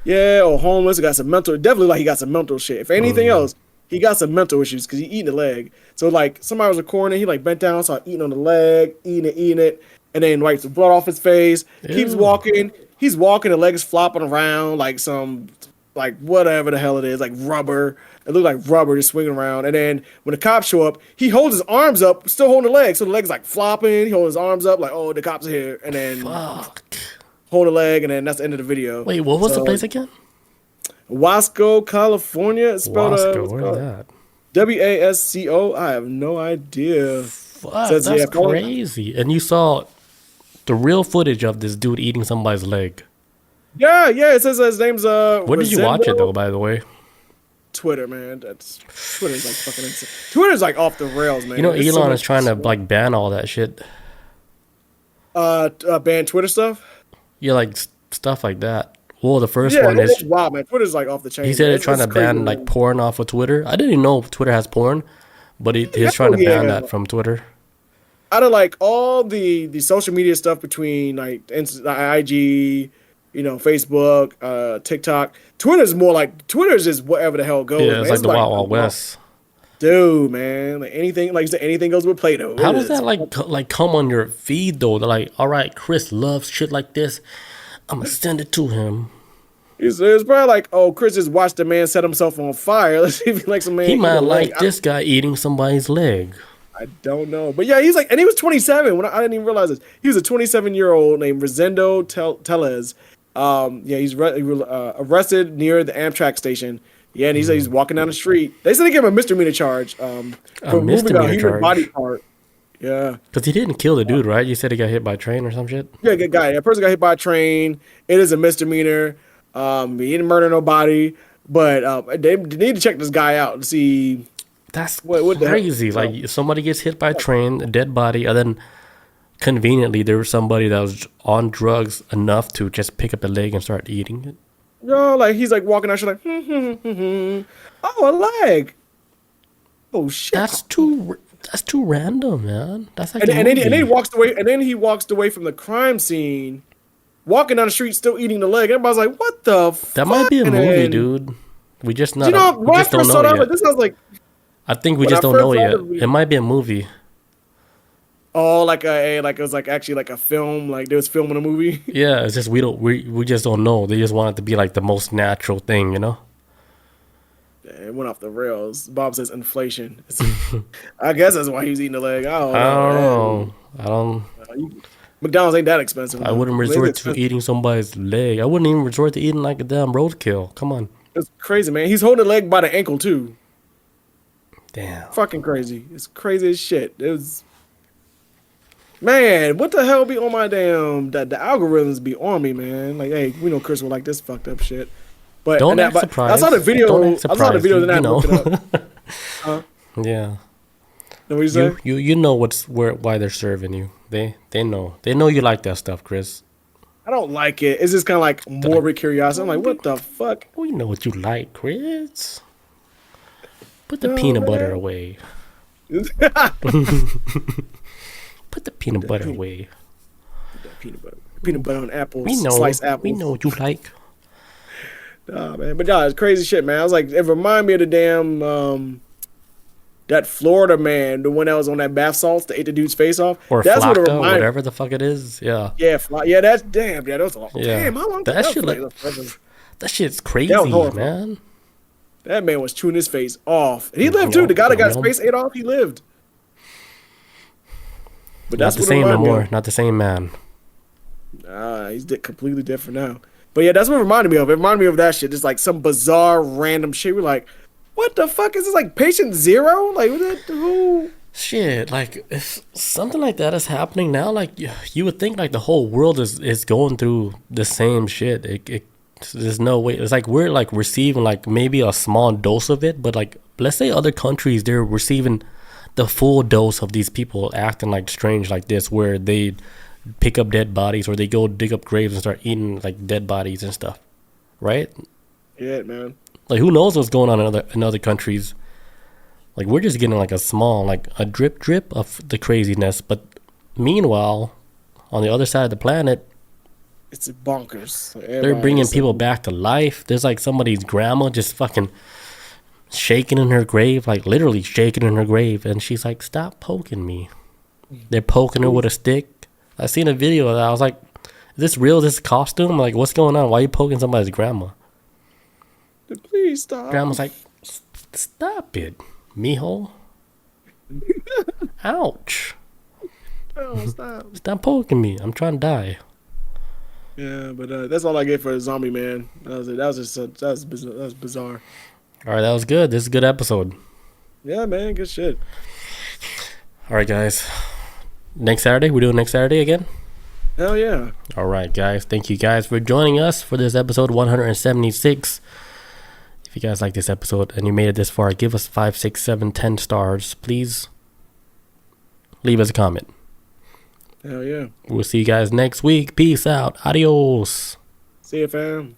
Yeah, or homeless. He got some mental. Definitely like he got some mental shit. If anything else, he got some mental issues because he eating the leg. So like somebody was recording, he like bent down, started eating on the leg, eating it. And then wipes the blood off his face. Ew. Keeps walking. He's walking. The leg is flopping around like some, like whatever the hell it is, like rubber. It looked like rubber just swinging around. And then when the cops show up, he holds his arms up, still holding the leg. So the leg's like flopping. He holds his arms up like, oh, the cops are here. And then hold the leg, and then that's the end of the video.
Wait, what was the place again?
Wasco, California. It's spelled
where's that?
Wasco. I have no idea.
Fuck, that's crazy. And you saw the real footage of this dude eating somebody's leg.
Yeah. It says his name's
Where did you watch it though? By the way,
Twitter, man. Twitter's like fucking insane. Twitter's like off the rails, man.
Elon is trying to like ban all that shit.
Ban Twitter stuff.
Yeah, like stuff like that. Well, the first one is
wow, man. Twitter's like off the chain.
He said they're trying to ban like porn off of Twitter. I didn't even know Twitter has porn, but he's trying to ban that from Twitter.
Out of like all the social media stuff between like IG, Facebook, TikTok, Twitter's just whatever the hell goes.
Yeah, it's like the Wild Wild West.
Dude, man, like anything goes with Play-Doh.
How does that like come on your feed though? They're like, all right, Chris loves shit like this. I'm gonna send it to him.
It's probably like, oh, Chris just watched a man set himself on fire. Let's see if he likes a man.
He might like this guy eating somebody's leg.
I don't know. But yeah, he's like, and he was 27 when I didn't even realize this. He was a 27-year-old named Rosendo Tellez. He's arrested near the Amtrak station. Yeah, and he's walking down the street. They said they gave him a misdemeanor charge for moving a human body part. Yeah.
Because he didn't kill the dude, right? You said he got hit by a train or some shit?
Yeah, good guy. A person got hit by a train. It is a misdemeanor. He didn't murder nobody. But they need to check this guy out to see...
That's crazy. Like somebody gets hit by a train, a dead body, and then conveniently there was somebody that was on drugs enough to just pick up a leg and start eating it.
Yo, like he's like walking out, she's like, oh, a leg. Oh shit.
That's too random, man. That's like
And,
the
and then and then he
movie.
walks away, and then he walks away from the crime scene, walking down the street, still eating the leg. Everybody's like, "What the
That might
fuck?"
be a
And
movie,
then,
dude. We
when I
just don't
first
know
saw
it
that, I'm like,
yet.
this sounds like
I think we
when I
just don't know
first
it
saw
yet.
the video.
It might be a movie.
Oh, like it was like actually like a film, like they was filming a movie.
Yeah, it's just we just don't know. They just want it to be like the most natural thing, you know?
It went off the rails. Bob says inflation. I guess that's why he was eating the leg. I don't
I
know,
don't
man.
know. I don't.
McDonald's ain't that expensive.
I
Though.
wouldn't
It's
resort to
expensive.
eating somebody's leg. I wouldn't even resort to eating like a damn roadkill. Come on.
It's crazy, man. He's holding the leg by the ankle too.
Damn.
Fucking crazy. It's crazy as shit. It was. Man, what the hell be on my damn the algorithms be on me, man? Like, hey, we know Chris will like this fucked up shit. But
Don't
and that
act
but I saw the
surprised. Don't
video.
act
I saw the
surprised.
video, then I
You
had to
know.
look it up. Huh?
Yeah.
Know what you say?
You know why they're serving you. They know. They know you like that stuff, Chris.
I don't like it. It's just kind of like morbid curiosity. I'm like, what the fuck?
We know what you like, Chris. Put the
No,
peanut butter
man.
away.
That
Put the peanut butter
peanut-
away.
peanut butter on apples,
We know.
sliced apples.
We know what you like.
Nah, man. But yeah, it's crazy shit, man. I was like, it reminded me of the damn that Florida man, the one that was on that bath salts that ate the dude's face off.
Or
That's what it
flocka,
reminded.
whatever the fuck it is. Yeah.
Yeah, yeah, that's damn. Yeah, that was awful.
Yeah.
Damn, how long
That
that
shit
was
look-
forever.
That shit's crazy,
That was horrible.
man.
That man was chewing his face off. And he lived too. The guy that got his face ate off, he lived. But
Not
that's
the
what it
same no
reminded me
more.
of.
Not the same man.
He's completely different now. But yeah, that's what it reminded me of. It reminded me of that shit. Just like some bizarre, random shit. We're like, what the fuck is this? Like patient zero? Like who?
Shit, like if something like that is happening now, like you would think like the whole world is going through the same shit. There's no way. It's like we're like receiving like maybe a small dose of it, but like let's say other countries they're receiving the full dose of these people acting like strange like this, where they pick up dead bodies or they go dig up graves and start eating like dead bodies and stuff, right?
Yeah, man.
Like who knows what's going on in other countries. Like we're just getting like a small, like a drip of the craziness. But meanwhile, on the other side of the planet,
It's bonkers. Like,
they're bringing people back to life. There's like somebody's grandma just fucking shaking in her grave, like literally shaking in her grave. And she's like, stop poking me. They're poking her with a stick. I seen a video of that. I was like, is this real? This costume? Like, what's going on? Why are you poking somebody's grandma?
Please stop.
Grandma's like, stop it, mijo. Ouch.
Oh, stop.
Stop poking me. I'm trying to die.
Yeah, but that's all I get for a zombie man. That was bizarre.
All right, that was good. This is a good episode.
Yeah, man, good shit.
All right, guys. Next Saturday, we're doing next Saturday again.
Hell yeah.
All right, guys. Thank you guys for joining us for this episode 176. If you guys like this episode and you made it this far, give us 5, 6, 7, 10 stars. Please leave us a comment.
Hell yeah.
We'll see you guys next week. Peace out. Adios.
See you, fam.